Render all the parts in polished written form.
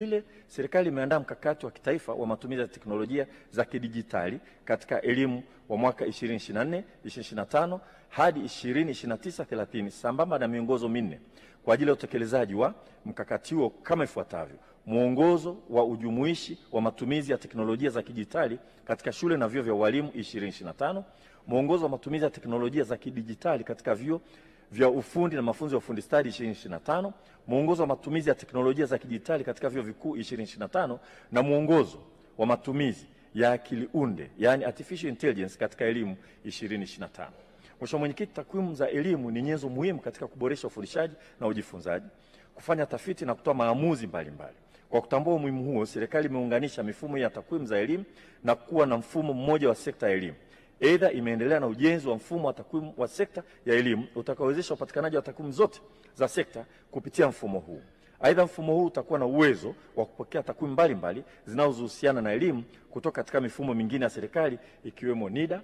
Vile serikali imeandaa mkakati wa kitaifa wa matumizi ya teknolojia za kidijitali katika elimu wa mwaka 2024, 2025 hadi 2029, 30 sambamba na miongozo minne kwa ajili ya utekelezaji wa mkakati huo kama ifuatavyo: mwongozo wa ujumuishi wa matumizi ya teknolojia za kidijitali katika shule na vyuo vya walimu 2025, mwongozo wa matumizi ya teknolojia za kidijitali katika vyuo vya ufundi na mafunzo ya ufundi stadi 2025, mwongozo wa matumizi ya teknolojia za kidijitali katika vyuo vikuu 2025 na mwongozo wa matumizi ya akili unde yani artificial intelligence katika elimu 2025. Mheshimiwa Mwenyekiti, takwimu za elimu ni nyenzo muhimu katika kuboresha ufundishaji na ujifunzaji, kufanya tafiti na kutoa maamuzi mbalimbali. Kwa kutambua umuhimu huo, serikali imeunganisha mifumo ya takwimu za elimu na kuwa na mfumo mmoja wa sekta ya elimu. Aidha, imeendelea na ujenzi wa mfumo wa takwimu wa sekta ya elimu utakaowezesha upatikanaji wa takwimu zote za sekta kupitia mfumo huu. Aidha, mfumo huu utakuwa na uwezo wa kupokea takwimu mbalimbali zinazohusiana na elimu kutoka katika mifumo mingine ya serikali ikiwemo NIDA,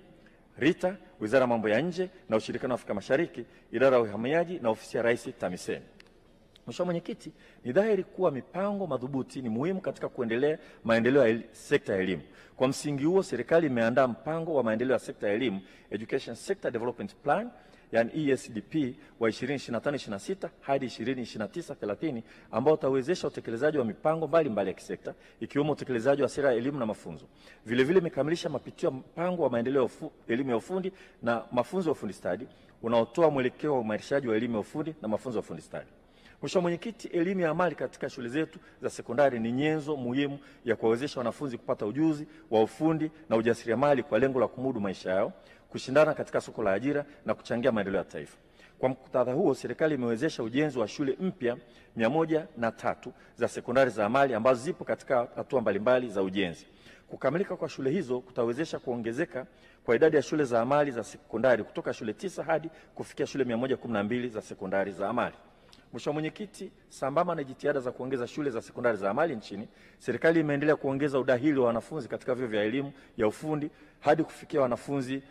RITA, Wizara ya Mambo ya Nje na Ushirikiano wa Afrika Mashariki, Idara ya Uhamiaji na Ofisi ya Rais TAMISEMI. Mheshimiwa Mwenyekiti, ni dhahiri kuwa mipango madhubuti ni muhimu katika kuendelea maendeleo ya sekta ya elimu. Kwa msingi huo, serikali imeandaa mpango wa maendeleo ya sekta ya elimu, Education Sector Development Plan, yani ESDP wa 2025-26 hadi 2029-30 ambao utawezesha utekelezaji wa mipango mbalimbali ya kisekta ikiwemo utekelezaji wa sera ya elimu na mafunzo. Vile vile imekamilisha mapitio ya mpango wa maendeleo ya elimu ya ufundi na mafunzo ya ufundi stadi unaotoa mwelekeo wa uimarishaji wa elimu ya ufundi na mafunzo ya ufundi stadi. Mheshimiwa Mwenyekiti, elimu ya amali katika shule zetu za sekondari ni nyenzo muhimu ya kuwawezesha wanafunzi kupata ujuzi wa ufundi na ujasiriamali kwa lengo la kumudu maisha yao, kushindana katika soko la ajira na kuchangia maendeleo ya taifa. Kwa muktadha huo, serikali imewezesha ujenzi wa shule mpya 103 za sekondari za amali ambazo zipo katika hatua mbalimbali za ujenzi. Kukamilika kwa shule hizo kutawezesha kuongezeka kwa idadi ya shule za amali za sekondari kutoka shule 9 hadi kufikia shule 112 za sekondari za amali. Mheshimiwa Mwenyekiti, sambamba na jitihada za kuongeza shule za sekondari za amali nchini, serikali imeendelea kuongeza udahili wa wanafunzi katika vyuo vya elimu ya ufundi hadi kufikia wanafunzi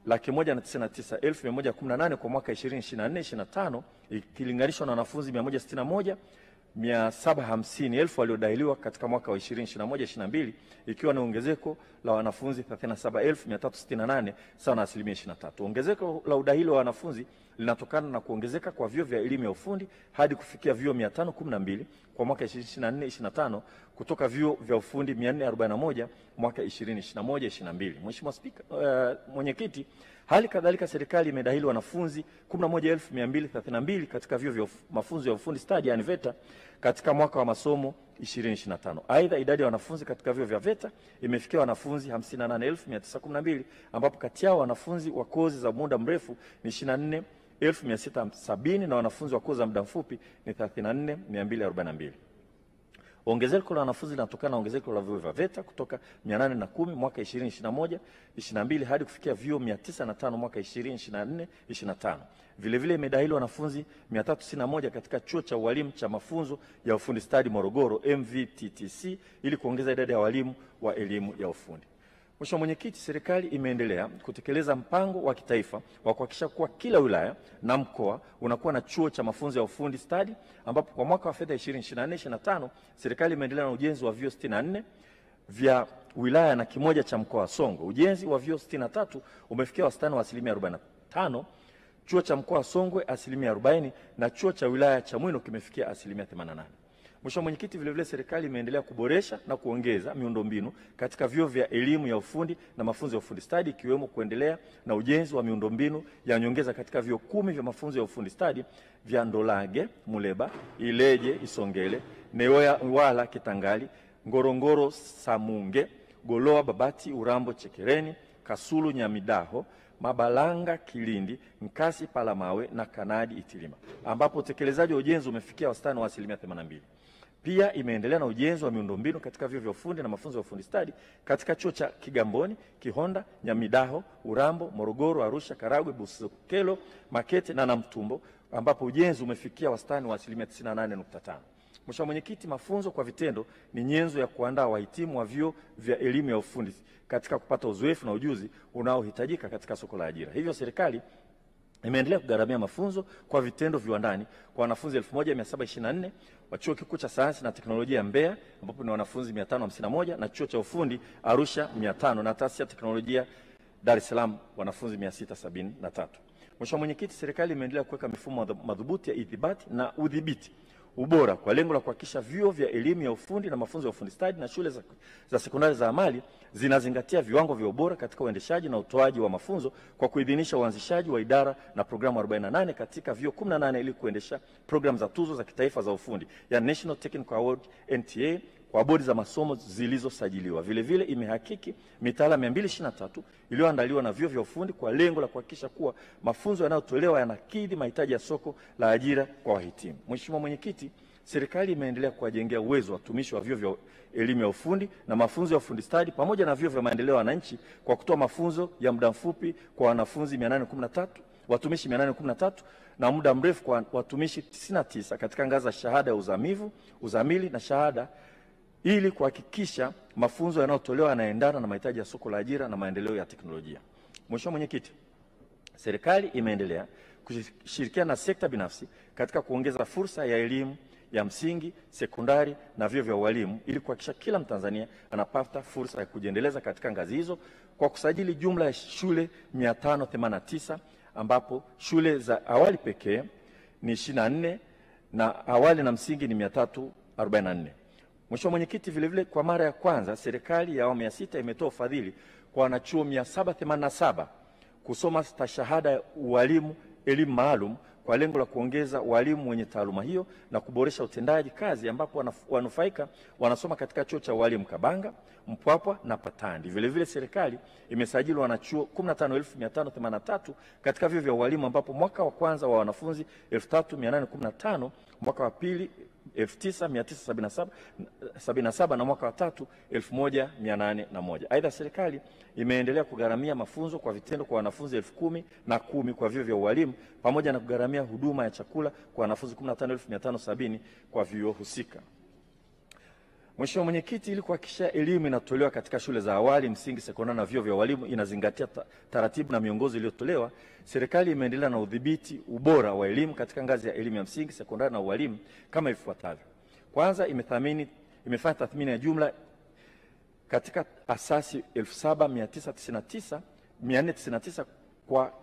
199,118 kwa mwaka 2024-25 ikilinganishwa na wanafunzi 161,750 waliodahiliwa katika mwaka wa 2021-22 ikiwa ni ongezeko la wanafunzi 37,368 sawa na 23%. Ongezeko la udahili wa wanafunzi linatokana na kuongezeka kwa vyuo vya elimu ya ufundi hadi kufikia vyuo 512 kwa mwaka 2024-25 kutoka vyuo vya ufundi 441 mwaka 2021-22. Mheshimiwa Mwenyekiti, hali kadhalika serikali imedahili wanafunzi 11,232 katika vyuo vya mafunzo ya ufundi stadi yani VETA katika mwaka wa masomo 2025. Aidha, idadi ya wanafunzi katika vyuo vya VETA imefikia wanafunzi 58,912 ambapo kati yao wanafunzi wa kozi za muda mrefu ni 24,670 na wanafunzi wa kozi za muda mfupi ni 34,242. Ongezeko la wanafunzi linatokana na ongezeko la vyuo vya VETA kutoka 810 mwaka 2021-22 hadi kufikia vyuo 905 mwaka 2024-25. Vile vile imedahili wanafunzi 361 katika chuo cha ualimu cha mafunzo ya ufundi stadi Morogoro MVTTC ili kuongeza idadi ya walimu wa elimu ya ufundi. Mheshimiwa Mwenyekiti, serikali imeendelea kutekeleza mpango wa kitaifa wa kuhakikisha kuwa kila wilaya na mkoa unakuwa na chuo cha mafunzo ya ufundi stadi ambapo kwa mwaka wa fedha 2024-25 serikali imeendelea na ujenzi wa vyuo 64 vya wilaya na kimoja cha mkoa wa Songwe. Ujenzi wa vyuo 63 umefikia wastani wa 45%, chuo cha mkoa wa Songwe 40% na chuo cha wilaya cha Mwino kimefikia 88%. Mheshimiwa Mwenyekiti, vile vile serikali imeendelea kuboresha na kuongeza miundombinu katika vyuo vya elimu ya ufundi na mafunzo ya ufundi stadi ikiwemo kuendelea na ujenzi wa miundombinu ya nyongeza katika vyuo 10 vya mafunzo ya ufundi stadi vya Ndolage, Muleba, Ileje, Isongele, Newala, Kitangali, Ngorongoro, Samunge, Goloa, Babati, Urambo, Chekereni, Kasulu, Nyamidaho, Mabalanga, Kilindi, Nkasi, Palamawe na Kanadi, Itilima ambapo utekelezaji wa ujenzi umefikia wastani wa 82%. Pia imeendelea na ujenzi wa miundombinu katika vyuo vya ufundi na mafunzo ya ufundi stadi katika chuo cha Kigamboni, Kihonda, Nyamidaho, Urambo, Morogoro, Arusha, Karagwe, Busokelo, Makete na Namtumbo ambapo ujenzi umefikia wastani wa 98.5%. Mheshimiwa Mwenyekiti, mafunzo kwa vitendo ni nyenzo ya kuandaa wahitimu wa vyuo vya elimu ya ufundi katika kupata uzoefu na ujuzi unaohitajika katika soko la ajira. Hivyo serikali imeendelea kugharamia mafunzo kwa vitendo viwandani kwa wanafunzi 1724 wa Chuo Kikuu cha Sayansi na Teknolojia Mbeya ambapo ni wanafunzi 551 na Chuo cha Ufundi Arusha 500 na Taasisi ya Teknolojia Dar es Salaam wanafunzi 673. Mheshimiwa Mwenyekiti, serikali imeendelea kuweka mifumo madhubuti ya ithibati na udhibiti ubora kwa lengo la kuhakikisha vyuo vya elimu ya ufundi na mafunzo ya ufundi stadi na shule za sekondari za amali zinazingatia viwango vya ubora katika uendeshaji na utoaji wa mafunzo kwa kuidhinisha uanzishaji wa idara na programu 48 katika vyuo 18 ili kuendesha programu za tuzo za kitaifa za ufundi ya National Technical Award NTA kwa bodi za masomo zilizosajiliwa. Vile vile imehakiki mitaala 223 iliyoandaliwa na vyuo vya ufundi kwa lengo la kuhakikisha kuwa mafunzo yanayotolewa yanakidhi mahitaji ya soko la ajira kwa wahitimu. Mheshimiwa Mwenyekiti, serikali imeendelea kuwajengea uwezo watumishi wa vyuo vya elimu ya ufundi na mafunzo ya ufundi stadi pamoja na vyuo vya maendeleo ya wananchi kwa kutoa mafunzo ya muda mfupi kwa wanafunzi 813, watumishi 813 na muda mrefu kwa watumishi 99 katika ngazi za shahada ya uzamivu, uzamili na shahada ili kuhakikisha mafunzo yanayotolewa yanaendana na mahitaji ya soko la ajira na maendeleo ya teknolojia. Mheshimiwa Mwenyekiti, serikali imeendelea kushirikiana na sekta binafsi katika kuongeza fursa ya elimu ya msingi, sekondari na vyuo vya ualimu ili kuhakikisha kila Mtanzania anapata fursa ya kujiendeleza katika ngazi hizo kwa kusajili jumla ya shule 589 ambapo shule za awali pekee ni 24 na awali na msingi ni 344. Mheshimiwa Mwenyekiti, vile vile kwa mara ya kwanza serikali ya awamu ya 6 imetoa ufadhili kwa wanachuo 787 kusoma stashahada ya ualimu elimu maalum kwa lengo la kuongeza walimu wenye taaluma hiyo na kuboresha utendaji kazi ambapo wanufaika wanasoma katika chuo cha walimu Kabanga, Mpwapwa na Patandi. Vile vile serikali imesajili wanachuo 15,583 katika vyuo vya walimu ambapo mwaka wa kwanza wa wanafunzi 3,815, mwaka wa pili 9,977 na mwaka wa tatu 1,801. Aidha, serikali imeendelea kugharamia mafunzo kwa vitendo kwa wanafunzi 10,010 kwa vyuo vya ualimu pamoja na kugharamia huduma ya chakula kwa wanafunzi 15,570 kwa vyuo husika. Mheshimiwa Mwenyekiti, ili kuhakikisha elimu inatolewa katika shule za awali, msingi, sekondari na vyuo vya walimu inazingatia taratibu na miongozo iliyotolewa, serikali imeendelea na udhibiti ubora wa elimu katika ngazi ya elimu ya msingi, sekondari na ualimu kama ifuatavyo. Kwanza, imefanya tathmini ya jumla katika asasi 7,999 kwa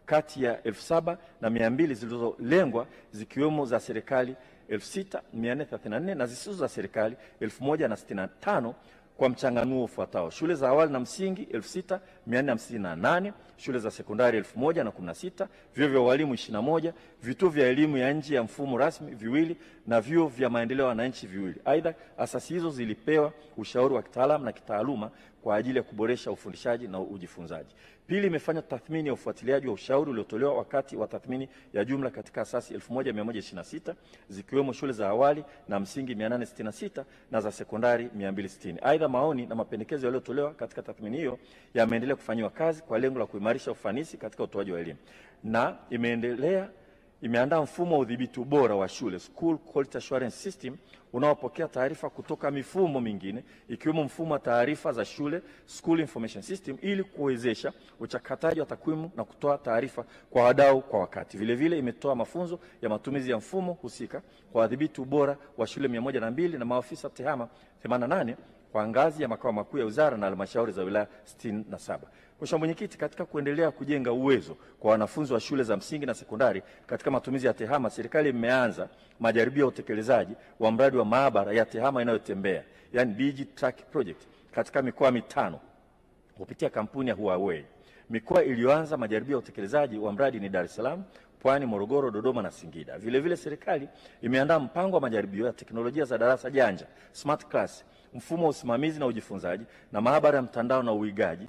kati ya 7,200 zilizolengwa zikiwemo za serikali 6,434 na zisizo za serikali 1,065 kwa mchanganuo ufuatao: shule za awali na msingi 6,458, shule za sekondari 1,016, vyuo vya walimu 21, vituo vya elimu ya nje ya mfumo rasmi 2 na vyuo vya maendeleo ya wananchi 2. Aidha, asasi hizo zilipewa ushauri wa kitaalamu na kitaaluma kwa ajili ya kuboresha ufundishaji na ujifunzaji. Pili, imefanya tathmini ya ufuatiliaji wa ushauri uliotolewa wakati wa tathmini ya jumla katika asasi 1,126 zikiwemo shule za awali na msingi 866 na za sekondari 260. Aidha, maoni na mapendekezo yaliyotolewa katika tathmini hiyo yameendelea kufanywa kazi kwa lengo la kuimarisha ufanisi katika utoaji wa elimu na imeandaa mfumo wa udhibiti ubora wa shule School Quality Assurance System unaopokea taarifa kutoka mifumo mingine ikiwemo mfumo wa taarifa za shule School Information System ili kuwezesha uchakataji wa takwimu na kutoa taarifa kwa wadau kwa wakati. Vile vile imetoa mafunzo ya matumizi ya mfumo husika kwa udhibiti ubora wa shule 102 na maafisa tehama 88 kwa ngazi ya makao makuu ya wizara na halmashauri za wilaya 67. Mheshimiwa Mwenyekiti, katika kuendelea kujenga uwezo kwa wanafunzi wa shule za msingi na sekondari katika matumizi ya tehama, serikali imeanza majaribio ya utekelezaji wa mradi wa maabara ya tehama inayotembea, yani DigiTrack Project, katika mikoa 5 kupitia kampuni ya Huawei. Mikoa iliyoanza majaribio ya utekelezaji wa mradi ni Dar es Salaam, Pwani, Morogoro, Dodoma na Singida. Vile vile serikali imeandaa mpango wa majaribio ya teknolojia za darasa janja, smart class, mfumo wa usimamizi na ujifunzaji na maabara ya mtandao na uigaji,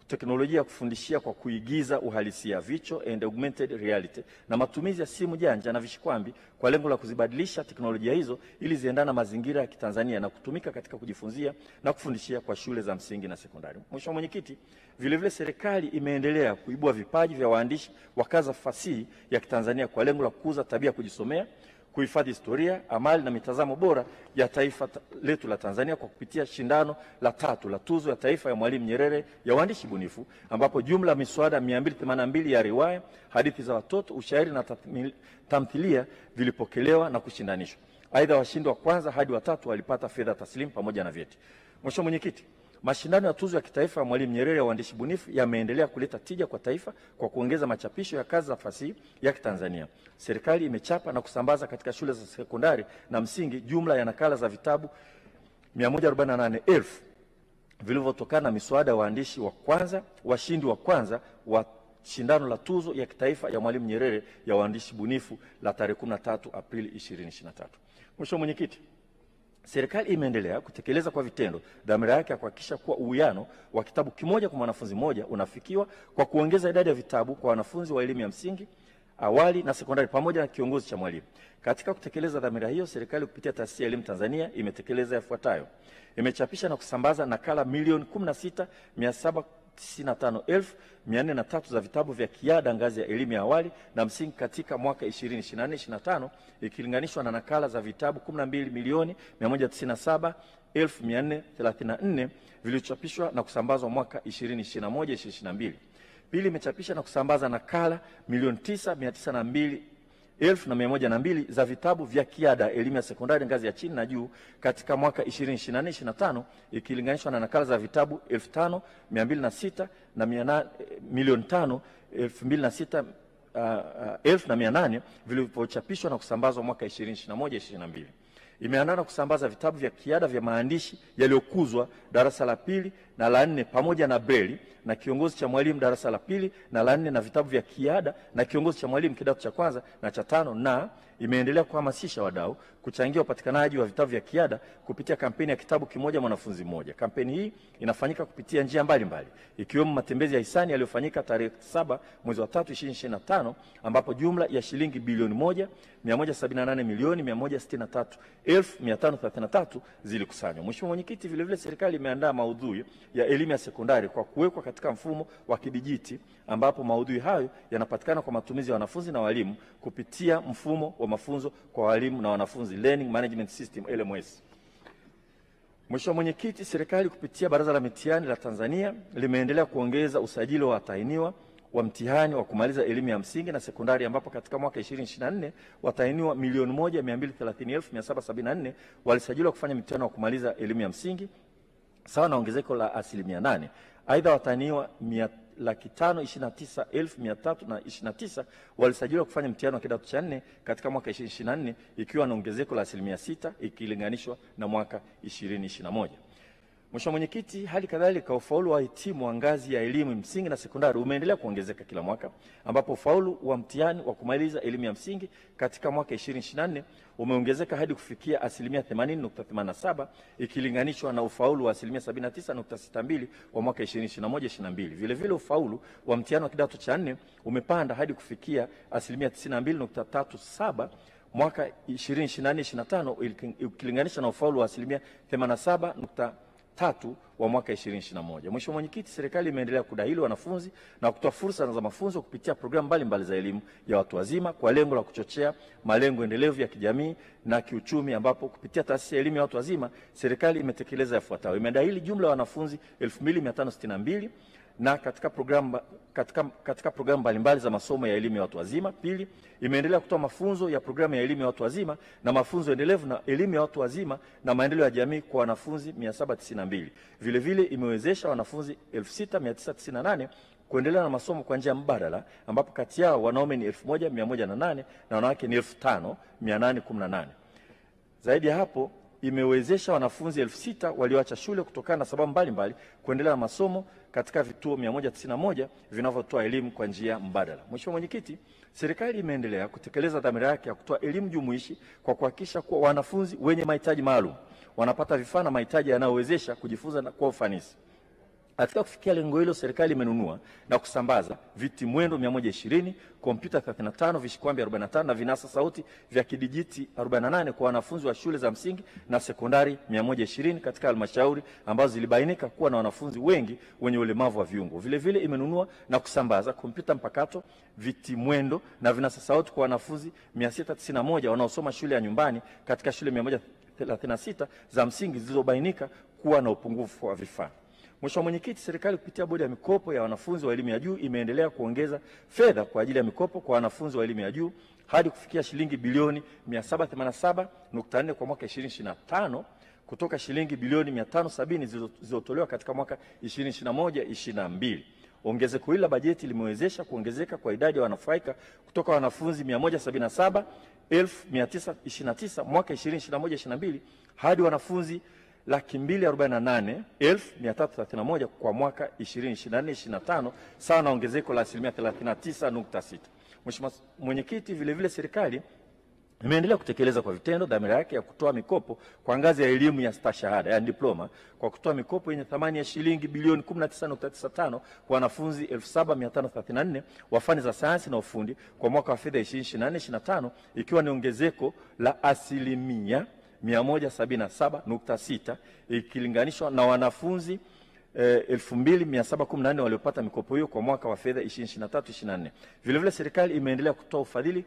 teknolojia ya kufundishia kwa kuigiza uhalisia virtual and augmented reality na matumizi ya simu janja na vishikwambi kwa lengo la kuzibadilisha teknolojia hizo ili ziendane na mazingira ya Kitanzania na kutumika katika kujifunzia na kufundishia kwa shule za msingi na sekondari. Mheshimiwa Mwenyekiti, vile vile serikali imeendelea kuibua vipaji vya waandishi wa kazi fasihi ya Kitanzania kwa lengo la kukuza tabia kujisomea, kuhifadhi historia, amali na mitazamo bora ya taifa letu la Tanzania kwa kupitia shindano la 3 la tuzo ya taifa ya Mwalimu Nyerere ya uandishi bunifu, ambapo jumla miswada 282 ya riwaya, hadithi za watoto, ushairi na tamthilia vilipokelewa na kushindanishwa. Aidha, washindi wa kwanza hadi wa 3 walipata fedha taslimu pamoja na vyeti. Mheshimiwa Mwenyekiti, mashindano ya tuzo ya kitaifa ya Mwalimu Nyerere ya uandishi bunifu yameendelea kuleta tija kwa taifa kwa kuongeza machapisho ya kazi za fasihi ya Kitanzania. Serikali imechapa na kusambaza katika shule za sekondari na msingi jumla ya nakala za vitabu 148,000 vilivyotokana na miswada ya waandishi wa kwanza, washindi wa kwanza wa shindano la tuzo ya kitaifa ya Mwalimu Nyerere ya uandishi bunifu la tarehe 13 Aprili 2023. Mheshimiwa Mwenyekiti, serikali imeendelea kutekeleza kwa vitendo dhamira yake ya kuhakikisha kuwa uwiano wa kitabu kimoja kwa mwanafunzi mmoja unafikiwa kwa kuongeza idadi ya vitabu kwa wanafunzi wa elimu ya msingi, awali na sekondari pamoja na kiongozi cha mwalimu. Katika kutekeleza dhamira hiyo, serikali kupitia Taasisi ya Elimu Tanzania imetekeleza yafuatayo: imechapisha na kusambaza nakala milioni 16,795,403 za vitabu vya kiada ngazi ya elimu ya awali na msingi katika mwaka 2024-2025 ikilinganishwa na nakala za vitabu 12,197,434 vilivyochapishwa na kusambazwa mwaka 2021-2022. Pili, imechapisha na kusambaza nakala milioni 9,902,102 za vitabu vya kiada elimu ya sekondari ngazi ya chini na juu katika mwaka 2024-2025 ikilinganishwa na nakala za vitabu 5,206 na milioni 5,206,800 vilivyochapishwa na kusambazwa mwaka 2021-2022. Imeandaa na kusambaza vitabu vya kiada vya maandishi yaliyokuzwa darasa la 2 na la 4 pamoja na breli na kiongozi cha mwalimu darasa la 2 na la 4 na vitabu vya kiada na kiongozi cha mwalimu kidato cha kwanza na cha 5, na imeendelea kuhamasisha wadau kuchangia upatikanaji wa vitabu vya kiada kupitia kampeni ya kitabu kimoja mwanafunzi mmoja. Kampeni hii inafanyika kupitia njia mbalimbali ikiwemo matembezi ya hisani yaliyofanyika tarehe 7 mwezi wa 3 2025 ambapo jumla ya shilingi bilioni 1,178,163,533 zilikusanywa. Mheshimiwa Mwenyekiti, vile vile serikali imeandaa maudhui ya elimu ya sekondari kwa kuwekwa katika mfumo wa kidijiti ambapo maudhui hayo yanapatikana kwa matumizi ya wanafunzi na walimu kupitia mfumo wa mafunzo kwa walimu na wanafunzi Learning Management System LMS. Mheshimiwa Mwenyekiti, serikali kupitia Baraza la Mitihani la Tanzania limeendelea kuongeza usajili wa watahiniwa wa mtihani wa kumaliza elimu ya msingi na sekondari ambapo katika mwaka 2024 watahiniwa 1,230,774 walisajiliwa kufanya mtihani wa kumaliza elimu ya msingi sawa na ongezeko la 8%. Aidha, watahiniwa 529,329 walisajiliwa kufanya mtihani wa kidato cha 4 katika mwaka 2024 ikiwa na ongezeko la 6% ikilinganishwa na mwaka 2021. Mheshimiwa Mwenyekiti, hali kadhalika ufaulu wa wahitimu wa ngazi ya elimu msingi na sekondari umeendelea kuongezeka kila mwaka ambapo ufaulu wa mtihani wa kumaliza elimu ya msingi katika mwaka 2024 umeongezeka hadi kufikia 80.87 ikilinganishwa na ufaulu wa 79.62 wa mwaka 2021-2022. Vile vile ufaulu wa mtihani wa kidato cha 4 umepanda hadi kufikia 92.37 mwaka 2024-2025 ikilinganisha na ufaulu wa 87.3 wa mwaka 2021. Mheshimiwa Mwenyekiti, serikali imeendelea kudahili wanafunzi na kutoa fursa za mafunzo kupitia programu mbalimbali za elimu ya watu wazima kwa lengo la kuchochea malengo endelevu ya kijamii na kiuchumi ambapo kupitia Taasisi ya Elimu ya Watu Wazima serikali imetekeleza yafuatayo: imedahili jumla ya wanafunzi 2,562 na katika programu mbalimbali za masomo ya elimu ya watu wazima. Pili, imeendelea kutoa mafunzo ya programu ya elimu ya watu wazima na mafunzo endelevu na elimu ya watu wazima na maendeleo ya jamii kwa wanafunzi 792. Vile vile imewezesha wanafunzi 6,998 kuendelea na masomo kwa njia mbadala ambapo kati yao wanaume ni 1,108 na wanawake ni 5,818. Zaidi ya hapo, imewezesha wanafunzi 6,000 walioacha shule kutokana na sababu mbalimbali kuendelea na masomo katika vituo 191 vinavyotoa elimu kwa njia mbadala. Mheshimiwa Mwenyekiti, serikali imeendelea kutekeleza dhamira yake ya kutoa elimu jumuishi kwa kuhakikisha kuwa wanafunzi wenye mahitaji maalum wanapata vifaa na mahitaji yanayowezesha kujifunza kwa ufanisi. Katika kufikia lengo hilo, serikali imenunua na kusambaza viti mwendo 120, kompyuta 35, vishikwambi 45 na vinasa sauti vya kidijiti 48 kwa wanafunzi wa shule za msingi na sekondari 120 katika halmashauri ambazo zilibainika kuwa na wanafunzi wengi wenye ulemavu wa viungo. Vile vile imenunua na kusambaza kompyuta mpakato, viti mwendo na vinasa sauti kwa wanafunzi 691 wanaosoma shule ya nyumbani katika shule 136 za msingi zilizobainika kuwa na upungufu wa vifaa. Mheshimiwa Mwenyekiti, serikali kupitia bodi ya mikopo ya wanafunzi wa elimu ya juu imeendelea kuongeza fedha kwa ajili ya mikopo kwa wanafunzi wa elimu ya juu hadi kufikia shilingi bilioni 787.4 kwa mwaka 2025 kutoka shilingi bilioni 570 zilizotolewa katika mwaka 2021-2022. Ongezeko hili la bajeti limewezesha kuongezeka kwa idadi ya wanufaika kutoka wanafunzi 177,929 mwaka 2021-2022 hadi wanafunzi 248,331 kwa mwaka 2024-2025, sawa na ongezeko la 39.6%. Mheshimiwa Mwenyekiti, vile vile serikali imeendelea kutekeleza kwa vitendo dhamira yake ya kutoa mikopo kwa ngazi ya elimu ya stashahada, yani diploma, kwa kutoa mikopo yenye thamani ya shilingi bilioni 19.95 kwa wanafunzi 7,534 wa fani za sayansi na ufundi kwa mwaka wa fedha 2024-2025, ikiwa ni ongezeko la asilimia 177.6 ikilinganishwa na wanafunzi 2,714 waliopata mikopo hiyo kwa mwaka wa fedha 2023-2024. Vile vile serikali imeendelea kutoa ufadhili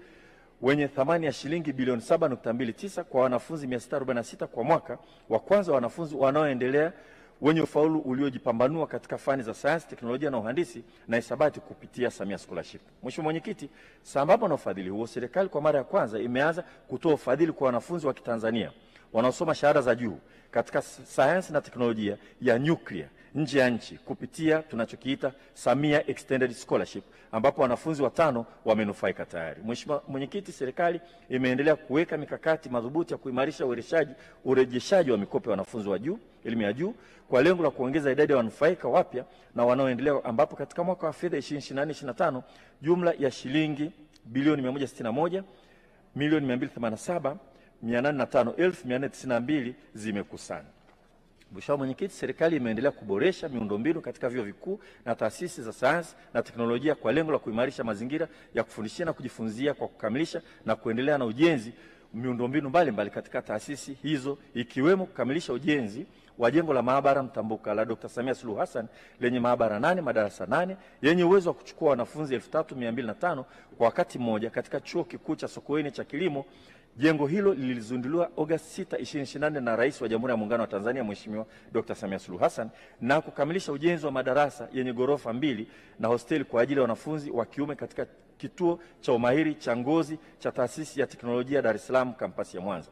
wenye thamani ya shilingi bilioni 7.29 kwa wanafunzi 646 kwa mwaka wa kwanza, wanafunzi wanaoendelea wenye ufaulu uliojipambanua katika fani za sayansi, teknolojia na uhandisi na hisabati kupitia Samia Scholarship. Mheshimiwa Mwenyekiti, sambamba na ufadhili huo, serikali kwa mara ya kwanza imeanza kutoa ufadhili kwa wanafunzi wa Kitanzania wanaosoma shahada za juu katika sayansi na teknolojia ya nyuklia nje ya nchi kupitia tunachokiita Samia Extended Scholarship, ambapo wanafunzi 5 wamenufaika tayari. Mheshimiwa Mwenyekiti, serikali imeendelea kuweka mikakati madhubuti ya kuimarisha urejeshaji wa mikopo ya wanafunzi wa juu, elimu ya juu, kwa lengo la kuongeza idadi ya wanufaika wapya na wanaoendelea, ambapo katika mwaka wa fedha 2024-2025 jumla ya shilingi bilioni 161 milioni 287,805,492 zimekusanywa. Mheshimiwa Mwenyekiti, serikali imeendelea kuboresha miundombinu katika vyuo vikuu na taasisi za sayansi na teknolojia kwa lengo la kuimarisha mazingira ya kufundishia na kujifunzia kwa kukamilisha na kuendelea na ujenzi miundombinu mbalimbali katika taasisi hizo, ikiwemo kukamilisha ujenzi wa jengo la maabara mtambuka la Dr. Samia Suluhu Hassan lenye maabara 8, madarasa 8 yenye uwezo wa kuchukua wanafunzi 3,205 kwa wakati mmoja katika Chuo Kikuu cha Sokoine cha Kilimo. Jengo hilo lilizinduliwa Agosti 6, 2024 na Rais wa Jamhuri ya Muungano wa Tanzania Mheshimiwa Dr. Samia Suluhu Hassan, na kukamilisha ujenzi wa madarasa yenye ghorofa 2 na hosteli kwa ajili ya wanafunzi wa kiume katika Kituo cha Umahiri cha Ngozi cha Taasisi ya Teknolojia Dar es Salaam kampasi ya Mwanza.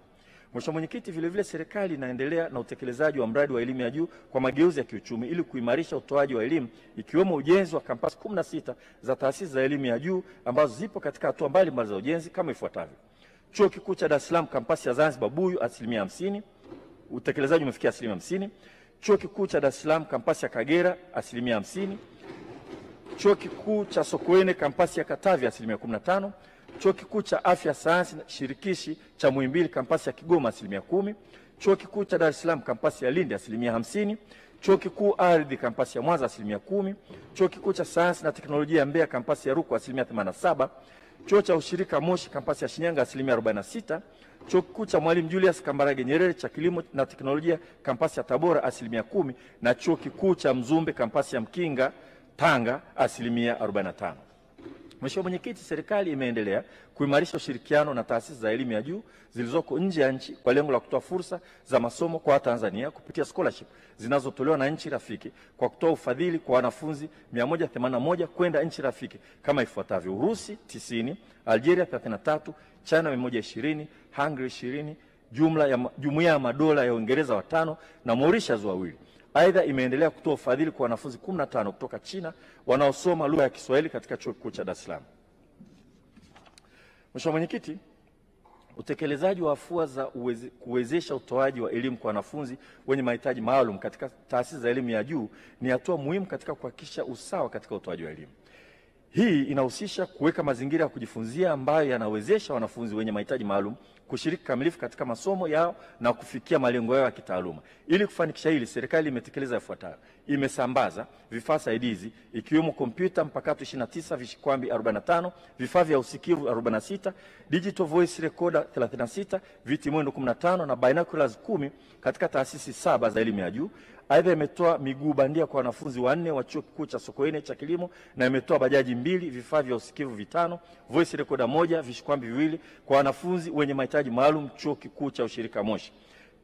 Mheshimiwa Mwenyekiti, vile vile serikali inaendelea na utekelezaji wa mradi wa elimu ya juu kwa mageuzi ya kiuchumi ili kuimarisha utoaji wa elimu, ikiwemo ujenzi wa kampasi 16 za taasisi za elimu ya juu ambazo zipo katika hatua mbalimbali za ujenzi kama ifuatavyo: Chuo Kikuu cha Dar es Salaam kampasi ya Zanzibar Buyu 50%, utekelezaji umefikia 50%. Chuo Kikuu cha Dar es Salaam kampasi ya Kagera 50%. Chuo Kikuu cha Sokoine kampasi ya Katavi 15%. Chuo Kikuu cha Afya Sayansi Shirikishi cha Muhimbili kampasi ya Kigoma 10%. Chuo Kikuu cha Dar es Salaam kampasi ya Lindi 50%. Chuo Kikuu Ardhi kampasi ya Mwanza 10%. Chuo Kikuu cha Sayansi na Teknolojia ya Mbeya kampasi ya Rukwa 87%. Chuo cha Ushirika Moshi kampasi ya Shinyanga 46%. Chuo Kikuu cha Mwalimu Julius Kambarage Nyerere cha Kilimo na Teknolojia kampasi ya Tabora 10%, na Chuo Kikuu cha Mzumbe kampasi ya Mkinga Tanga 45%. Mheshimiwa Mwenyekiti, serikali imeendelea kuimarisha ushirikiano na taasisi za elimu ya juu zilizoko nje ya nchi kwa lengo la kutoa fursa za masomo kwa Tanzania kupitia scholarship zinazotolewa na nchi rafiki kwa kutoa ufadhili kwa wanafunzi 181 kwenda nchi rafiki kama ifuatavyo: Urusi 90, Algeria 33, China 120, Hungary 20, Jumuiya ya Madola ya Uingereza 5 na Mauritius 2. Aidha, imeendelea kutoa ufadhili kwa wanafunzi 15 kutoka China wanaosoma lugha ya Kiswahili katika Chuo Kikuu cha Dar es Salaam. Mheshimiwa Mwenyekiti, utekelezaji wa afua za kuwezesha utoaji wa elimu kwa wanafunzi wenye mahitaji maalum katika taasisi za elimu ya juu ni hatua muhimu katika kuhakikisha usawa katika utoaji wa elimu. Hii inahusisha kuweka mazingira ya kujifunzia ambayo yanawezesha wanafunzi wenye mahitaji maalum kushiriki kamilifu katika masomo yao na kufikia malengo yao ya kitaaluma. Ili kufanikisha hili, serikali imetekeleza yafuatayo: imesambaza vifaa saidizi ikiwemo kompyuta mpakato 29, vishikwambi 45, vifaa vya usikivu 46, digital voice recorder 36, viti mwendo 15 na binoculars 10 katika taasisi 7 za elimu ya juu. Aidha, imetoa miguu bandia kwa wanafunzi 4 wa Chuo Kikuu cha Sokoine cha Kilimo na imetoa bajaji 2, vifaa vya usikivu 5, voice recorder 1, vishikwambi 2 kwa wanafunzi wenye mahitaji maalum Chuo Kikuu cha Ushirika Moshi.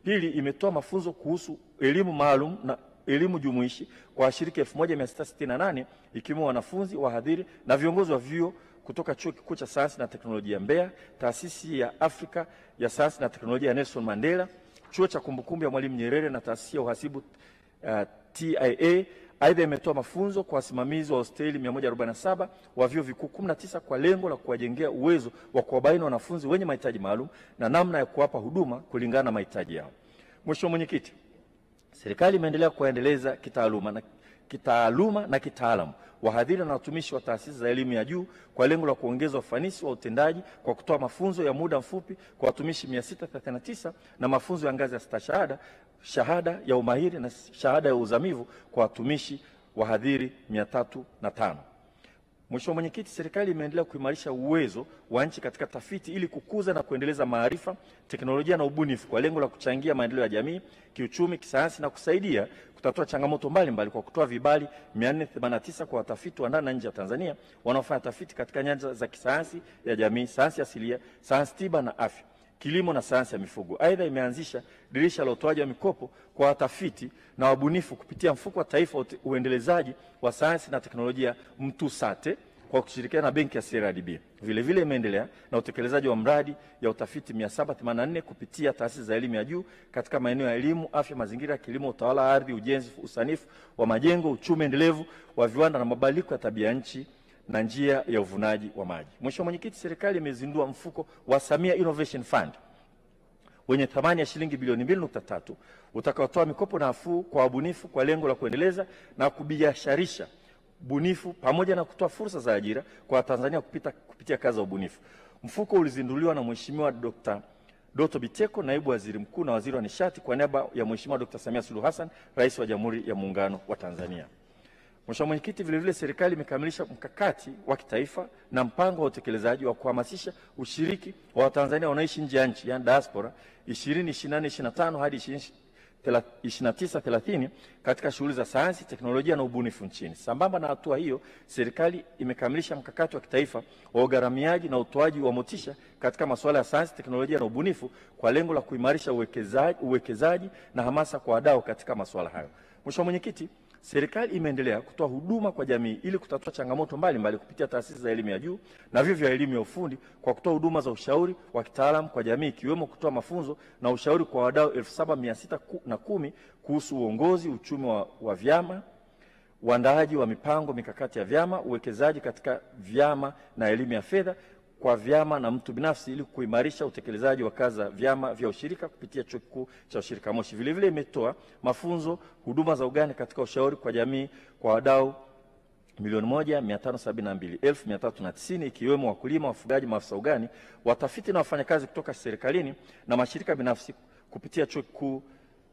Pili, imetoa mafunzo kuhusu elimu maalum na elimu jumuishi kwa washiriki 1668 ikiwemo wanafunzi, wahadhiri na viongozi wa vyuo kutoka Chuo Kikuu cha Sayansi na Teknolojia Mbeya, Taasisi ya Afrika ya Sayansi na Teknolojia ya Nelson Mandela, Chuo cha Kumbukumbu ya Mwalimu Nyerere na Taasisi ya Uhasibu TIA. Aidha, imetoa mafunzo kwa wasimamizi wa hosteli 147 wa vyuo vikuu 19 kwa lengo la kuwajengea uwezo wa kuwabaini wanafunzi wenye mahitaji maalum na namna ya kuwapa huduma kulingana na mahitaji yao. Mheshimiwa Mwenyekiti, serikali imeendelea kuendeleza kitaaluma na kitaalamu wahadhiri na watumishi wa taasisi za elimu ya juu kwa lengo la kuongeza ufanisi wa utendaji kwa kutoa mafunzo ya muda mfupi kwa watumishi 639 na mafunzo ya ngazi ya stashahada, shahada ya umahiri na shahada ya uzamivu kwa watumishi wahadhiri 305. Mheshimiwa Mwenyekiti, serikali imeendelea kuimarisha uwezo wa nchi katika tafiti ili kukuza na kuendeleza maarifa, teknolojia na ubunifu kwa lengo la kuchangia maendeleo ya jamii, kiuchumi, kisayansi na kusaidia kutatua changamoto mbalimbali kwa kutoa vibali 489 kwa watafiti wa ndani na nje ya Tanzania wanaofanya tafiti katika nyanja za kisayansi ya jamii, sayansi asilia, sayansi tiba na afya, kilimo na sayansi ya mifugo. Aidha, imeanzisha dirisha la utoaji wa mikopo kwa watafiti na wabunifu kupitia mfuko wa taifa wa uendelezaji wa sayansi na teknolojia MTUSATE kwa kushirikiana na benki ya CRDB. Vile vile imeendelea na utekelezaji wa mradi ya utafiti 784 kupitia taasisi za elimu ya juu katika maeneo ya elimu, afya, mazingira, kilimo, utawala wa ardhi, ujenzi, usanifu wa majengo, uchumi endelevu wa viwanda na mabadiliko ya tabia nchi na njia ya uvunaji wa maji. Mheshimiwa Mwenyekiti, serikali imezindua mfuko wa Samia Innovation Fund wenye thamani ya shilingi bilioni 2.3 utakaotoa mikopo nafuu kwa wabunifu kwa lengo la kuendeleza na kubiasharisha bunifu pamoja na kutoa fursa za ajira kwa Tanzania kupitia kazi za ubunifu. Mfuko ulizinduliwa na Mheshimiwa Dr. Doto Biteko, Naibu Waziri Mkuu na Waziri wa Nishati, kwa niaba ya Mheshimiwa Dr. Samia Suluhu Hassan, Rais wa Jamhuri ya Muungano wa Tanzania. Mheshimiwa Mwenyekiti, vile vile serikali imekamilisha mkakati wa kitaifa na mpango wa utekelezaji wa kuhamasisha ushiriki wa Watanzania wanaoishi nje ya nchi, yani diaspora 2024-25 hadi 29-30 katika shughuli za sayansi, teknolojia na ubunifu nchini. Sambamba na hatua hiyo, serikali imekamilisha mkakati wa kitaifa wa ugharamiaji na utoaji wa motisha katika masuala ya sayansi, teknolojia na ubunifu kwa lengo la kuimarisha uwekezaji na hamasa kwa wadau katika masuala hayo. Mheshimiwa Mwenyekiti, serikali imeendelea kutoa huduma kwa jamii ili kutatua changamoto mbalimbali kupitia taasisi za elimu ya juu na vyuo vya elimu ya ufundi kwa kutoa huduma za ushauri wa kitaalamu kwa jamii ikiwemo kutoa mafunzo na ushauri kwa wadau 7610 kuhusu uongozi, uchumi wa vyama, uandaaji wa mipango mikakati ya vyama, uwekezaji katika vyama na elimu ya fedha kwa vyama na mtu binafsi ili kuimarisha utekelezaji wa kazi za vyama vya ushirika kupitia Chuo Kikuu cha Ushirika Moshi. Vile vile imetoa mafunzo, huduma za ugani katika ushauri kwa jamii kwa wadau 1,572,390 ikiwemo wakulima, wafugaji, maafisa ugani, watafiti na wafanyakazi kutoka serikalini na mashirika binafsi kupitia Chuo Kikuu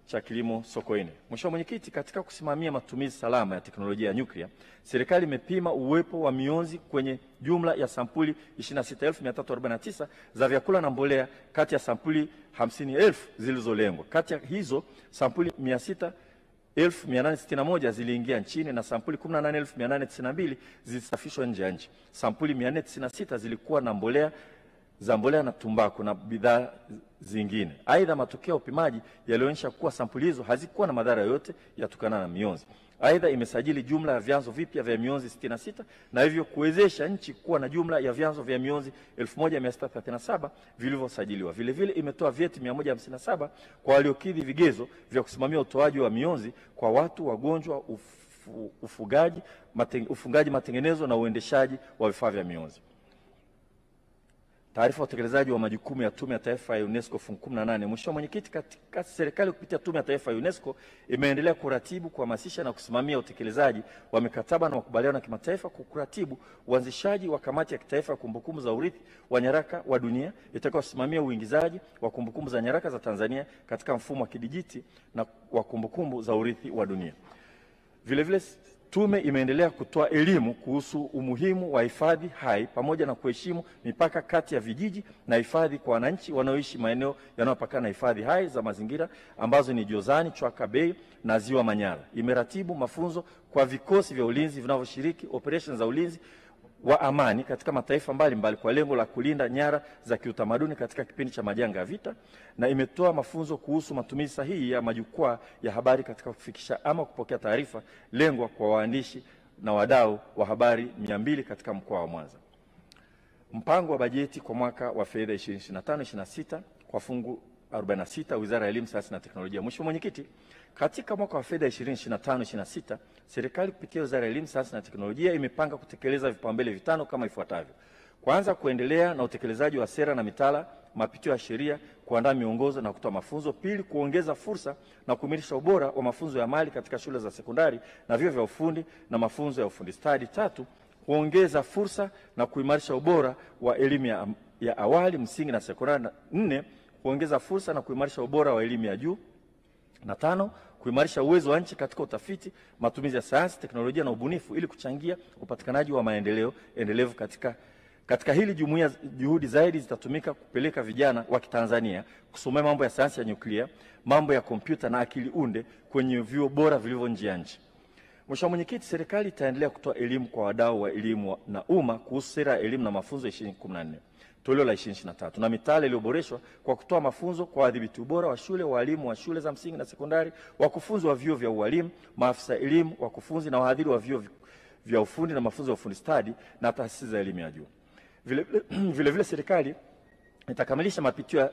cha Kilimo Sokoine. Mheshimiwa Mwenyekiti, katika kusimamia matumizi salama ya teknolojia ya nyuklia, serikali imepima uwepo wa mionzi kwenye jumla ya sampuli 26,349 za vyakula na mbolea kati ya sampuli 50,000 zilizolengwa. Kati ya hizo sampuli 600,861 ziliingia nchini na sampuli 18,892 zilisafishwa nje ya nchi. Sampuli 496 zilikuwa na mbolea na tumbaku na bidhaa zingine. Aidha, matokeo ya upimaji yalionyesha kuwa sampuli hizo hazikuwa na madhara yoyote yatokana na mionzi. Aidha, imesajili jumla ya vyanzo vipya vya mionzi 66 na hivyo kuwezesha nchi kuwa na jumla ya vyanzo vya mionzi 1637 vilivyosajiliwa. Vile vile imetoa vyeti 157 kwa waliokidhi vigezo vya kusimamia utoaji wa mionzi kwa watu, wagonjwa, ufungaji, matengenezo na uendeshaji wa vifaa vya mionzi. Taarifa ya utekelezaji wa majukumu ya Tume ya Taifa ya UNESCO fungu 18. Mheshimiwa Mwenyekiti, katika serikali kupitia Tume ya Taifa ya UNESCO imeendelea kuratibu, kuhamasisha na kusimamia utekelezaji wa mikataba na makubaliano ya kimataifa, kuratibu uanzishaji wa kamati ya kitaifa ya kumbukumbu za urithi wa nyaraka wa dunia itakayosimamia uingizaji wa kumbukumbu za nyaraka za Tanzania katika mfumo wa kidijiti na wa kumbukumbu za urithi wa dunia. Vile vile tume imeendelea kutoa elimu kuhusu umuhimu wa hifadhi hai pamoja na kuheshimu mipaka kati ya vijiji na hifadhi kwa wananchi wanaoishi maeneo yanayopakana na hifadhi hai za mazingira ambazo ni Jozani, Chwaka Bay na Ziwa Manyara. Imeratibu mafunzo kwa vikosi vya ulinzi vinavyoshiriki operations za ulinzi wa amani katika mataifa mbalimbali kwa lengo la kulinda nyara za kiutamaduni katika kipindi cha majanga ya vita, na imetoa mafunzo kuhusu matumizi sahihi ya majukwaa ya habari katika kufikisha ama kupokea taarifa lengwa kwa waandishi na wadau wa habari 200 katika mkoa wa Mwanza. Mpango wa bajeti kwa mwaka wa fedha 2025/26 kwa fungu 46 Wizara ya Elimu, Sayansi na Teknolojia. Mheshimiwa Mwenyekiti, katika mwaka wa fedha 2025/26 serikali kupitia Wizara ya Elimu, Sayansi na Teknolojia imepanga kutekeleza vipaumbele vitano kama ifuatavyo. Kwanza, kuendelea na utekelezaji wa sera na mitaala, mapitio ya sheria, kuandaa miongozo na kutoa mafunzo. Pili, kuongeza fursa na kuimarisha ubora wa mafunzo ya amali katika shule za sekondari na vyuo vya ufundi na mafunzo ya ufundi stadi. Tatu, kuongeza fursa na kuimarisha ubora wa elimu ya awali, msingi na sekondari. Nne, kuongeza fursa na kuimarisha ubora wa elimu ya juu. Na tano, kuimarisha uwezo wa nchi katika utafiti, matumizi ya sayansi, teknolojia na ubunifu ili kuchangia upatikanaji wa maendeleo endelevu katika hili juhudi zaidi zitatumika kupeleka vijana wa Kitanzania kusomea mambo ya sayansi ya nyuklia, mambo ya kompyuta na akili unde kwenye vyuo bora vilivyo nje ya nchi. Mheshimiwa Mwenyekiti, serikali itaendelea kutoa elimu kwa wadau wa elimu na umma kuhusu sera ya elimu na mafunzo 2014 toleo la 2023 na mitaala iliyoboreshwa kwa kutoa mafunzo kwa wadhibiti ubora wa shule, walimu wa shule za msingi na sekondari, wakufunzi wa vyuo vya ualimu, maafisa elimu, wakufunzi na wahadhiri wa vyuo vya ufundi na mafunzo ya ufundi stadi na taasisi za elimu ya juu. Vile serikali itakamilisha mapitio ya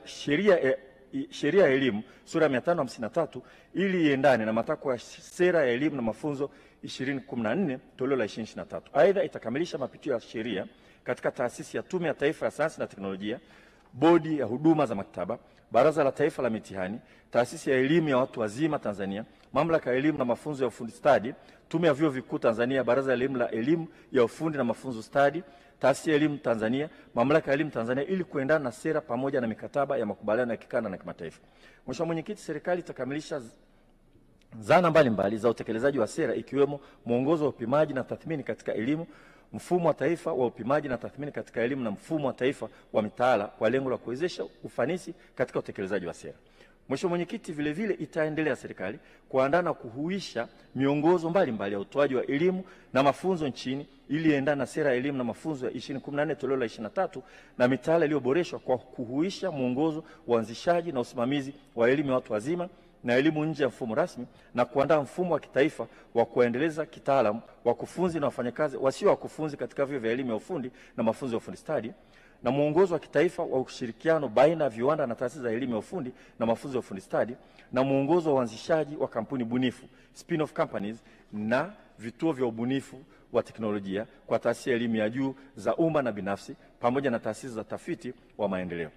sheria ya elimu sura ya 553 ili iendane na matakwa ya sera ya elimu na mafunzo 2014 toleo la 2023. Aidha, itakamilisha mapitio ya sheria katika taasisi ya Tume ya Taifa ya Sayansi na Teknolojia, Bodi ya Huduma za Maktaba, Baraza la Taifa la Mitihani, Taasisi ya Elimu ya Watu Wazima Tanzania, Mamlaka ya Elimu na Mafunzo ya Ufundi Stadi, Tume ya Vyuo Vikuu Tanzania, Baraza la Elimu ya Ufundi na Mafunzo Stadi, Taasisi ya Elimu Tanzania, Mamlaka ya Elimu Tanzania ili kuendana na sera pamoja na mikataba ya makubaliano ya kikanda na kimataifa. Mheshimiwa Mwenyekiti, serikali itakamilisha zana mbalimbali za utekelezaji wa sera ikiwemo mwongozo wa upimaji na tathmini katika elimu, mfumo wa taifa wa upimaji na tathmini katika elimu na mfumo wa taifa wa mitaala kwa lengo la kuwezesha ufanisi katika utekelezaji wa sera. Mheshimiwa Mwenyekiti, vile vile itaendelea serikali kuandaa na kuhuisha miongozo mbalimbali ya utoaji wa elimu na mafunzo nchini ili iendane na sera ya elimu na mafunzo ya 2014 toleo la 23 na mitaala iliyoboreshwa kwa kuhuisha mwongozo wa uanzishaji na usimamizi wa elimu ya watu wazima na elimu nje ya mfumo rasmi na kuandaa mfumo wa kitaifa wa kuendeleza kitaalamu wakufunzi na wafanyakazi wasio wakufunzi katika vyuo vya elimu ya ufundi na mafunzo ya ufundi stadi na mwongozo wa kitaifa wa ushirikiano baina ya viwanda na taasisi za elimu ya ufundi na mafunzo ya ufundi stadi na mwongozo wa uanzishaji wa kampuni bunifu spin-off companies na vituo vya ubunifu wa teknolojia kwa taasisi ya elimu ya juu za umma na binafsi pamoja na taasisi za tafiti wa maendeleo.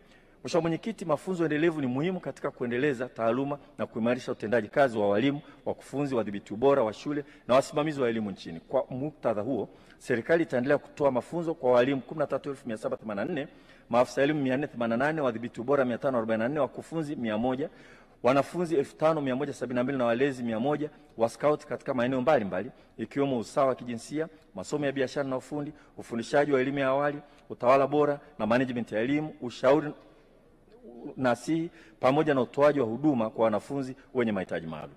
Mheshimiwa Mwenyekiti, mafunzo endelevu ni muhimu katika kuendeleza taaluma na kuimarisha utendaji kazi wa walimu, wakufunzi, wadhibiti ubora wa shule na wasimamizi wa elimu nchini. Kwa muktadha huo, serikali itaendelea kutoa mafunzo kwa walimu 13784, maafisa elimu 488, wadhibiti ubora 544, wakufunzi 100, wanafunzi 5172 na walezi 100 wa scout katika maeneo mbalimbali ikiwemo usawa wa kijinsia, masomo ya biashara na ufundi, ufundishaji wa elimu ya awali, utawala bora na management ya elimu, ushauri nasihi pamoja na utoaji wa huduma kwa wanafunzi wenye mahitaji maalum.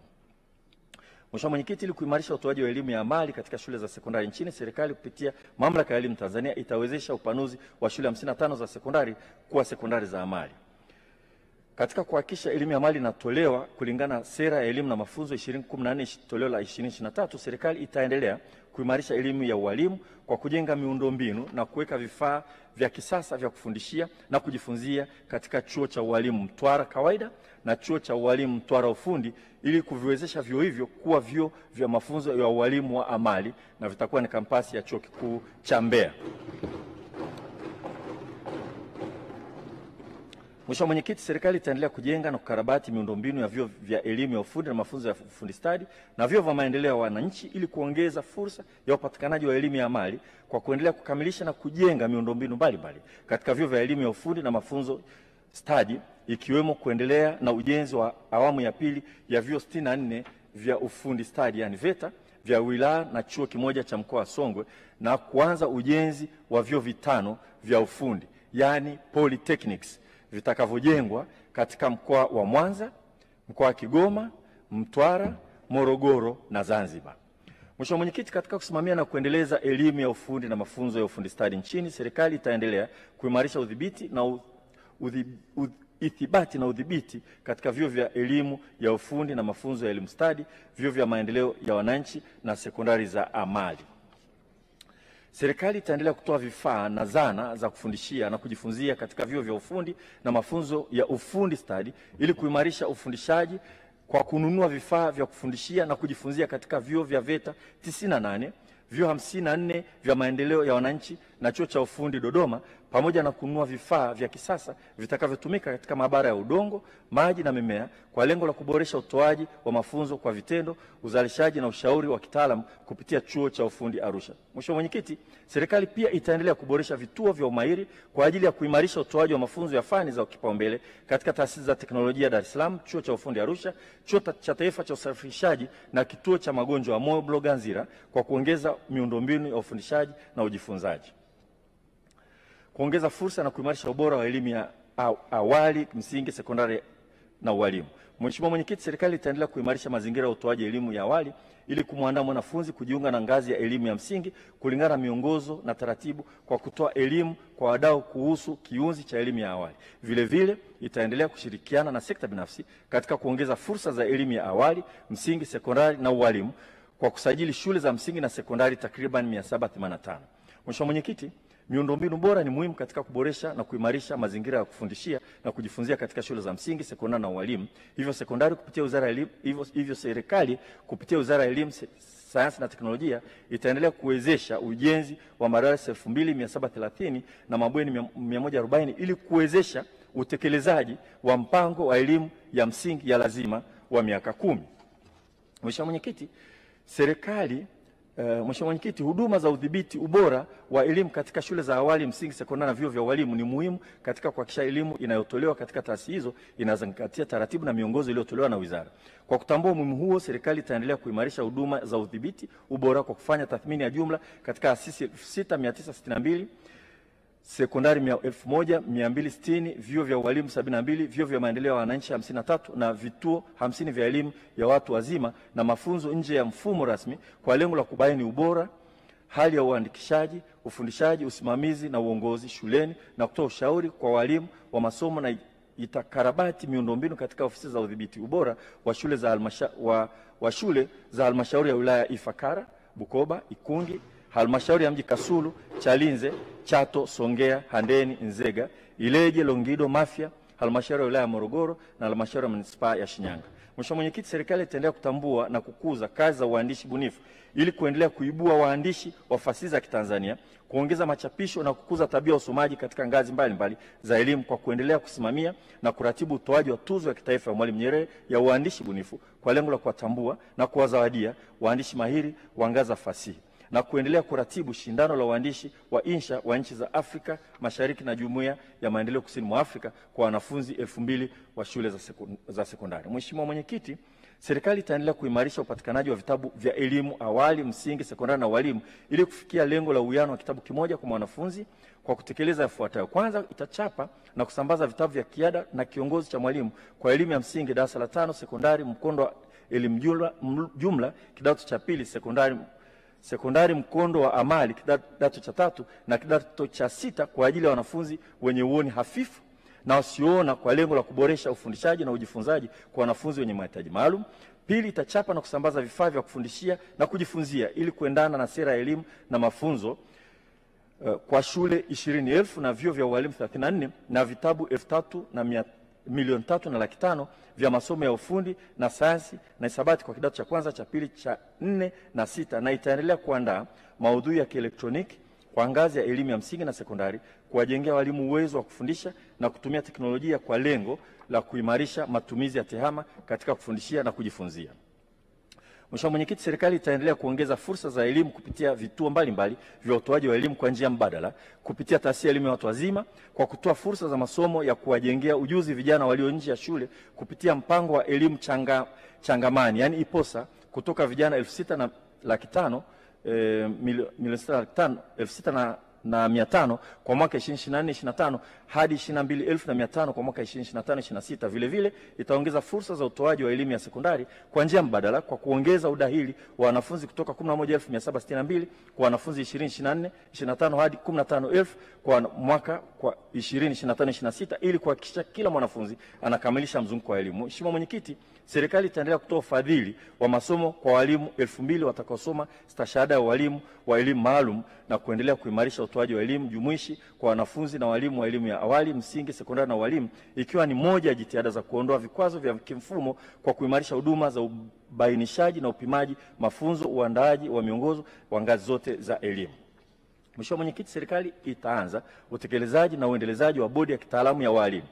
Mheshimiwa Mwenyekiti, ili kuimarisha utoaji wa elimu ya amali katika shule za sekondari nchini, serikali kupitia Mamlaka ya Elimu Tanzania itawezesha upanuzi wa shule 55 za sekondari kuwa sekondari za amali. Katika kuhakikisha elimu ya amali inatolewa kulingana na sera ya elimu na mafunzo 2014 toleo la 2023, serikali itaendelea kuimarisha elimu ya ualimu kwa kujenga miundombinu na kuweka vifaa vya kisasa vya kufundishia na kujifunzia katika chuo cha ualimu Mtwara kawaida na chuo cha ualimu Mtwara ufundi ili kuviwezesha vyuo hivyo kuwa vyuo vya mafunzo ya ualimu wa amali na vitakuwa ni kampasi ya Chuo Kikuu cha Mbeya. Mheshimiwa Mwenyekiti, serikali itaendelea kujenga na kukarabati miundombinu ya vyuo vya elimu ya ufundi na mafunzo ya ufundi stadi na vyuo vya maendeleo ya wananchi ili kuongeza fursa ya upatikanaji wa elimu ya amali kwa kuendelea kukamilisha na kujenga miundombinu mbalimbali katika vyuo vya elimu ya ufundi na mafunzo stadi, ikiwemo kuendelea na ujenzi wa awamu ya pili ya vyuo 64 vya ufundi stadi yani VETA vya wilaya na chuo kimoja cha mkoa wa Songwe, na kuanza ujenzi wa vyuo 5 vya ufundi yani polytechnics vitakavyojengwa katika mkoa wa Mwanza, mkoa wa Kigoma, Mtwara, Morogoro na Zanzibar. Mheshimiwa Mwenyekiti, katika kusimamia na kuendeleza elimu ya ufundi na mafunzo ya ufundi stadi nchini, serikali itaendelea kuimarisha udhibiti na ithibati na udhibiti katika vyuo vya elimu ya ufundi na mafunzo ya elimu stadi, vyuo vya maendeleo ya wananchi na sekondari za amali. Serikali itaendelea kutoa vifaa na zana za kufundishia na kujifunzia katika vyuo vya ufundi na mafunzo ya ufundi stadi ili kuimarisha ufundishaji kwa kununua vifaa vya kufundishia na kujifunzia katika vyuo vya VETA 98, vyuo 54 vya maendeleo ya wananchi na chuo cha ufundi Dodoma, pamoja na kununua vifaa vya kisasa vitakavyotumika katika maabara ya udongo, maji na mimea kwa lengo la kuboresha utoaji wa mafunzo kwa vitendo, uzalishaji na ushauri wa kitaalamu kupitia chuo cha ufundi Arusha. Mheshimiwa Mwenyekiti, serikali pia itaendelea kuboresha vituo vya umahiri kwa ajili ya kuimarisha utoaji wa mafunzo ya fani za kipaumbele katika taasisi za teknolojia Dar es Salaam, chuo cha ufundi Arusha, chuo cha taifa cha usafirishaji na kituo cha magonjwa ya moyo Mloganzira kwa kuongeza miundombinu ya ufundishaji na ujifunzaji. Kuongeza fursa na kuimarisha ubora wa elimu ya awali, msingi, sekondari na ualimu. Mheshimiwa Mwenyekiti, serikali itaendelea kuimarisha mazingira ya utoaji elimu ya awali ili kumwandaa mwanafunzi kujiunga na ngazi ya elimu ya msingi kulingana na miongozo na taratibu kwa kutoa elimu kwa wadau kuhusu kiunzi cha elimu ya awali. Vile vile itaendelea kushirikiana na sekta binafsi katika kuongeza fursa za elimu ya awali, msingi, sekondari na ualimu kwa kusajili shule za msingi na sekondari takriban 785. Mheshimiwa Mwenyekiti, miundombinu bora ni muhimu katika kuboresha na kuimarisha mazingira ya kufundishia na kujifunzia katika shule za msingi, sekondari na ualimu. Hivyo serikali kupitia Wizara ya Elimu, Sayansi na Teknolojia itaendelea kuwezesha ujenzi wa madarasa 2730 na mabweni 140 ili kuwezesha utekelezaji wa mpango wa elimu ya msingi ya lazima wa miaka 10. Mheshimiwa Mwenyekiti, Mheshimiwa Mwenyekiti, huduma za udhibiti ubora wa elimu katika shule za awali, msingi, sekondari na vyuo vya walimu ni muhimu katika kuhakikisha elimu inayotolewa katika taasisi hizo inazingatia taratibu na miongozo iliyotolewa na wizara. Kwa kutambua umuhimu huo, serikali itaendelea kuimarisha huduma za udhibiti ubora kwa kufanya tathmini ya jumla katika taasisi 6962, sekondari 1260, vyuo vya walimu 72, vyuo vya maendeleo ya wananchi 53 na vituo 50 vya elimu ya watu wazima na mafunzo nje ya mfumo rasmi kwa lengo la kubaini ubora, hali ya uandikishaji, ufundishaji, usimamizi na uongozi shuleni na kutoa ushauri kwa walimu wa masomo, na itakarabati miundombinu katika ofisi za udhibiti ubora wa shule za halmashauri ya wilaya Ifakara, Bukoba, Ikungi, halmashauri ya mji Kasulu, Chalinze, Chato, Songea, Handeni, Nzega, Ileje, Longido, Mafia, halmashauri ya wilaya ya Morogoro na halmashauri ya manispaa ya Shinyanga. Mheshimiwa Mwenyekiti, serikali itaendelea kutambua na kukuza kazi za uandishi bunifu ili kuendelea kuibua waandishi wa fasihi za Kitanzania, kuongeza machapisho na kukuza tabia ya usomaji katika ngazi mbalimbali za elimu kwa kuendelea kusimamia na kuratibu utoaji wa tuzo ya kitaifa ya Mwalimu Nyerere ya uandishi bunifu kwa lengo la kuwatambua na kuwazawadia waandishi mahiri wa ngazi za fasihi, na kuendelea kuratibu shindano la uandishi wa insha wa nchi za Afrika Mashariki na Jumuiya ya Maendeleo Kusini mwa Afrika kwa wanafunzi 2000 wa shule za sekondari. Mheshimiwa Mwenyekiti, serikali itaendelea kuimarisha upatikanaji wa vitabu vya elimu awali, msingi, sekondari na walimu ili kufikia lengo la uwiano wa kitabu kimoja kwa mwanafunzi kwa kutekeleza yafuatayo. Kwanza, itachapa na kusambaza vitabu vya kiada na kiongozi cha mwalimu kwa elimu ya msingi darasa la 5, sekondari mkondo wa elimu jumla kidato cha pili, sekondari mkondo wa amali kidato cha 3 na kidato cha 6 kwa ajili ya wanafunzi wenye uoni hafifu na wasioona kwa lengo la kuboresha ufundishaji na ujifunzaji kwa wanafunzi wenye mahitaji maalum. Pili, itachapa na kusambaza vifaa vya kufundishia na kujifunzia ili kuendana na sera ya elimu na mafunzo kwa shule 20,000 na vyuo vya walimu 34 na vitabu 3,350,000 vya masomo ya ufundi na sayansi na hisabati kwa kidato cha kwanza, cha pili, cha 4 na 6, na itaendelea kuandaa maudhui ya kielektroniki kwa ngazi ya elimu ya msingi na sekondari, kuwajengea walimu uwezo wa kufundisha na kutumia teknolojia kwa lengo la kuimarisha matumizi ya tehama katika kufundishia na kujifunzia. Mheshimiwa Mwenyekiti, serikali itaendelea kuongeza fursa za elimu kupitia vituo mbalimbali vya utoaji wa elimu kwa njia mbadala, kupitia taasisi ya elimu ya watu wazima kwa kutoa fursa za masomo ya kuwajengea ujuzi vijana walio nje ya shule kupitia mpango wa elimu changamani, yani IPOSA, kutoka vijana 6,500,000 6,500 kwa mwaka 2024-2025 hadi 22,500 kwa mwaka 2025-2026. Vile vile itaongeza fursa za utoaji wa elimu ya sekondari kwa njia mbadala kwa kuongeza udahili wa wanafunzi kutoka 11,762 kwa wanafunzi 2024-2025 hadi 15,000 kwa mwaka kwa 2025-2026 ili kuhakikisha kila mwanafunzi anakamilisha mzunguko wa elimu. Mheshimiwa Mwenyekiti, serikali itaendelea kutoa ufadhili wa masomo kwa walimu 2,000 watakaosoma stashahada ya walimu wa elimu maalum na kuendelea kuimarisha utoaji wa elimu jumuishi kwa wanafunzi na walimu wa elimu ya awali, msingi, sekondari na walimu, ikiwa ni moja ya jitihada za kuondoa vikwazo vya kimfumo kwa kuimarisha huduma za ubainishaji na upimaji, mafunzo, uandaaji wa miongozo wa ngazi zote za elimu. Mheshimiwa Mwenyekiti, serikali itaanza utekelezaji na uendelezaji wa bodi ya kitaalamu ya walimu.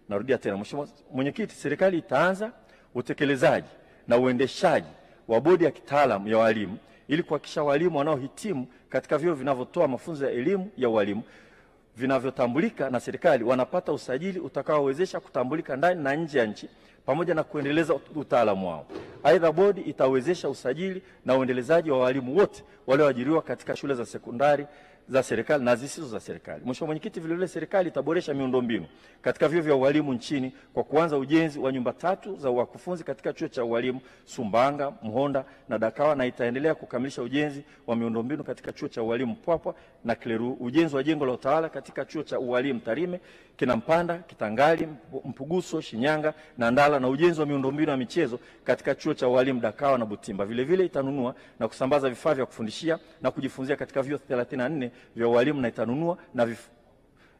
Narudia tena, Mheshimiwa Mwenyekiti, serikali itaanza utekelezaji na uendeshaji wa bodi ya kitaalamu ya walimu ili kuhakikisha walimu wanaohitimu katika vyuo vinavyotoa mafunzo ya elimu ya walimu vinavyotambulika na serikali wanapata usajili utakaowezesha kutambulika ndani na nje ya nchi pamoja na kuendeleza utaalamu wao. Aidha, bodi itawezesha usajili na uendelezaji wa walimu wote walioajiriwa katika shule za sekondari za serikali na zisizo za serikali. Mheshimiwa Mwenyekiti, vile vile serikali itaboresha miundombinu katika vyuo vya walimu nchini kwa kuanza ujenzi wa nyumba 3 za wakufunzi katika chuo cha walimu Sumbanga, Mhonda na Dakawa, na itaendelea kukamilisha ujenzi wa miundombinu katika chuo cha walimu Mpwapwa na Kleru, ujenzi wa jengo la utawala katika chuo cha walimu Tarime, Kinampanda, Kitangali, Mpuguso, Shinyanga na Ndala, na ujenzi wa miundombinu ya michezo katika chuo cha walimu Dakawa na Butimba. Vile vile itanunua na kusambaza vifaa vya kufundishia na kujifunzia katika vyuo 34 vya walimu na itanunua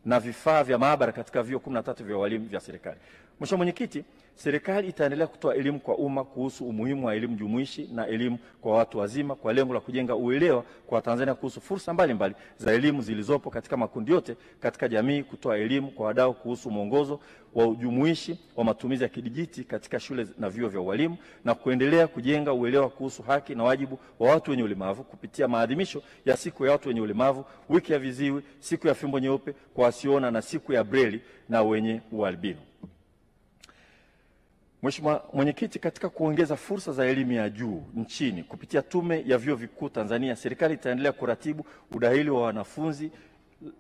na vifaa vya maabara katika vyuo 13 vya walimu vya serikali. Mheshimiwa Mwenyekiti, serikali itaendelea kutoa elimu kwa umma kuhusu umuhimu wa elimu jumuishi na elimu kwa watu wazima kwa lengo la kujenga uelewa kwa Watanzania kuhusu fursa mbalimbali za elimu zilizopo katika makundi yote katika jamii, kutoa elimu kwa wadau kuhusu mwongozo wa ujumuishi wa matumizi ya kidijiti katika shule na vyuo vya walimu, na kuendelea kujenga uelewa kuhusu haki na wajibu wa watu wenye ulemavu kupitia maadhimisho ya siku ya watu wenye ulemavu, wiki ya viziwi, siku ya fimbo nyeupe kwa wasioona na siku ya breli na wenye ualbino. Mheshimiwa Mwenyekiti, katika kuongeza fursa za elimu ya juu nchini kupitia Tume ya Vyuo Vikuu Tanzania, serikali itaendelea kuratibu udahili wa wanafunzi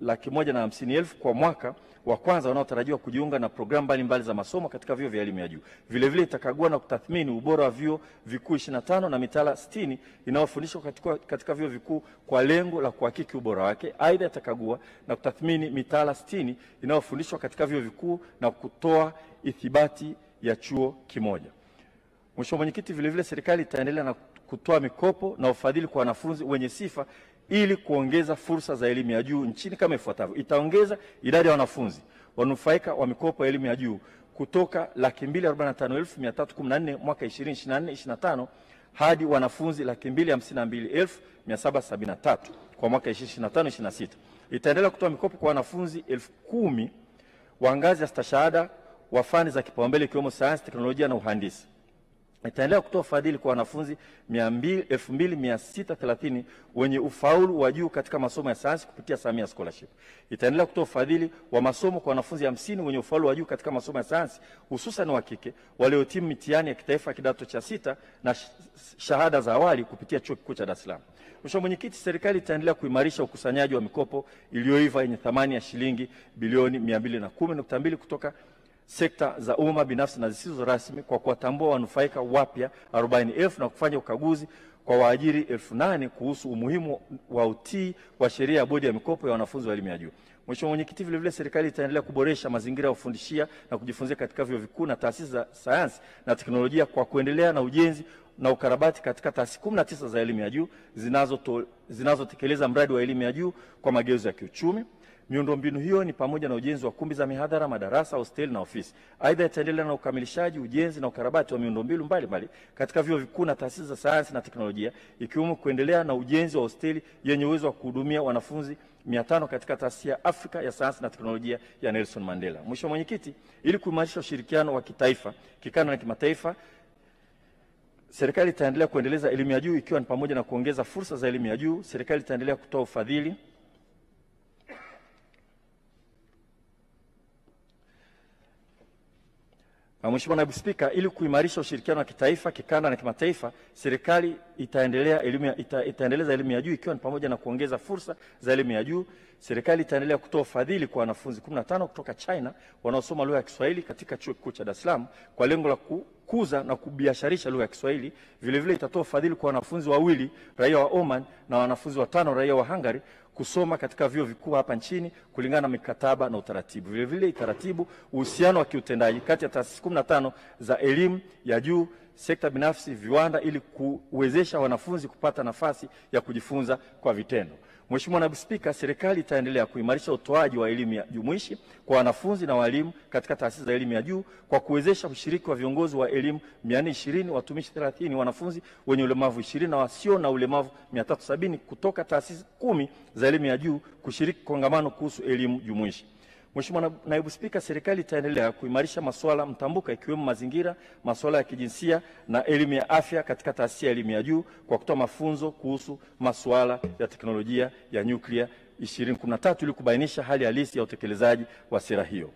150,000 kwa mwaka wa kwanza wanaotarajiwa kujiunga na programu mbalimbali za masomo katika vyuo vya elimu ya juu. Vile vile itakagua na kutathmini ubora wa vyuo vikuu 25 na mitaala 60 inayofundishwa katika vyuo vikuu kwa lengo la kuhakiki ubora wake. Aidha, itakagua na kutathmini mitaala 60 inayofundishwa katika vyuo vikuu na kutoa ithibati ya chuo kimoja. Mheshimiwa Mwenyekiti, vile vile serikali itaendelea na kutoa mikopo na ufadhili kwa wanafunzi wenye sifa ili kuongeza fursa za elimu ya juu nchini kama ifuatavyo. Itaongeza idadi ya wanafunzi wanufaika wa mikopo ya elimu ya juu kutoka 245,314 mwaka 2024-2025 hadi wanafunzi 252,773 kwa mwaka 2025-2026. Itaendelea kutoa mikopo kwa wanafunzi 10,000 wa ngazi ya stashahada wa fani za kipaumbele ikiwemo sayansi, teknolojia na uhandisi. Itaendelea kutoa ufadhili kwa wanafunzi 2,630 wenye ufaulu wa juu katika masomo ya sayansi kupitia Samia Scholarship. Itaendelea kutoa ufadhili wa masomo kwa wanafunzi 50 wenye ufaulu wa juu katika masomo ya sayansi, hususan wa kike waliohitimu mitihani ya kitaifa kidato cha 6 na shahada za awali kupitia Chuo Kikuu cha Dar es Salaam. Mheshimiwa Mwenyekiti, serikali itaendelea kuimarisha ukusanyaji wa mikopo iliyoiva yenye thamani ya shilingi bilioni 210.2 kutoka sekta za umma, binafsi na zisizo rasmi kwa kuwatambua wanufaika wapya 40,000 na kufanya ukaguzi kwa waajiri 8,000 kuhusu umuhimu wa utii wa sheria ya bodi ya mikopo ya wanafunzi wa elimu ya juu. Mheshimiwa Mwenyekiti, vile vile serikali itaendelea kuboresha mazingira ya kufundishia na kujifunzia katika vyuo vikuu na taasisi za sayansi na teknolojia kwa kuendelea na ujenzi na ukarabati katika taasisi 19 za elimu ya juu zinazotekeleza mradi wa elimu ya juu kwa mageuzi ya kiuchumi. Miundombinu hiyo ni pamoja na ujenzi wa kumbi za mihadhara, madarasa, hosteli na ofisi. Aidha, itaendelea na ukamilishaji, ujenzi na ukarabati wa miundombinu mbalimbali katika vyuo vikuu na taasisi za sayansi na teknolojia, ikiwemo kuendelea na ujenzi wa hosteli yenye uwezo wa kuhudumia wanafunzi 500 katika taasisi ya Afrika ya sayansi na teknolojia ya Nelson Mandela. Mheshimiwa Mwenyekiti, ili kuimarisha ushirikiano wa kitaifa, kikanda na kimataifa, serikali itaendelea kuendeleza elimu ya juu, ikiwa ni pamoja na kuongeza fursa za elimu ya juu. Serikali itaendelea kutoa ufadhili Mheshimiwa Naibu Spika, ili kuimarisha ushirikiano wa kitaifa, kikanda na kimataifa, serikali itaendeleza elimu ya juu, ikiwa ni pamoja na kuongeza fursa za elimu ya juu. Serikali itaendelea kutoa ufadhili kwa wanafunzi 15 kutoka China wanaosoma lugha ya Kiswahili katika Chuo Kikuu cha Dar es Salaam kwa lengo la kukuza na kubiasharisha lugha ya Kiswahili. Vile vile itatoa ufadhili kwa wanafunzi 2 raia wa Oman na wanafunzi 5 raia wa Hungary kusoma katika vyuo vikuu hapa nchini kulingana na mikataba na utaratibu. Vile vile itaratibu uhusiano wa kiutendaji kati ya taasisi 15 za elimu ya juu, sekta binafsi, viwanda, ili kuwezesha wanafunzi kupata nafasi ya kujifunza kwa vitendo. Mheshimiwa Naibu Spika, serikali itaendelea kuimarisha utoaji wa elimu ya jumuishi kwa wanafunzi na walimu katika taasisi za elimu ya juu kwa kuwezesha ushiriki wa viongozi wa elimu 420, watumishi 30, wanafunzi wenye ulemavu 20 na wasio na ulemavu 370 kutoka taasisi 10 za elimu ya juu kushiriki kongamano kuhusu elimu jumuishi. Mheshimiwa Naibu Spika, serikali itaendelea kuimarisha masuala mtambuka ikiwemo mazingira, masuala ya kijinsia na elimu ya afya katika taasisi ya elimu ya juu kwa kutoa mafunzo kuhusu masuala ya teknolojia ya nyuklia 2013 ili kubainisha hali halisi ya utekelezaji wa sera hiyo.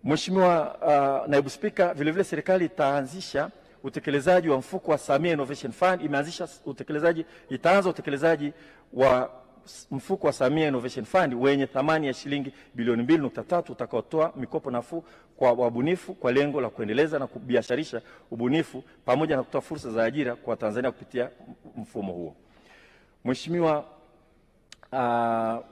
Mheshimiwa Naibu Spika, vile vile serikali itaanzisha utekelezaji wa mfuko wa Samia Innovation Fund. Itaanza utekelezaji wa mfuko wa Samia Innovation Fund wenye thamani ya shilingi bilioni 2.3 utakaotoa mikopo nafuu kwa wabunifu kwa lengo la kuendeleza na kubiasharisha ubunifu pamoja na kutoa fursa za ajira kwa Tanzania kupitia mfumo huo. Mheshimiwa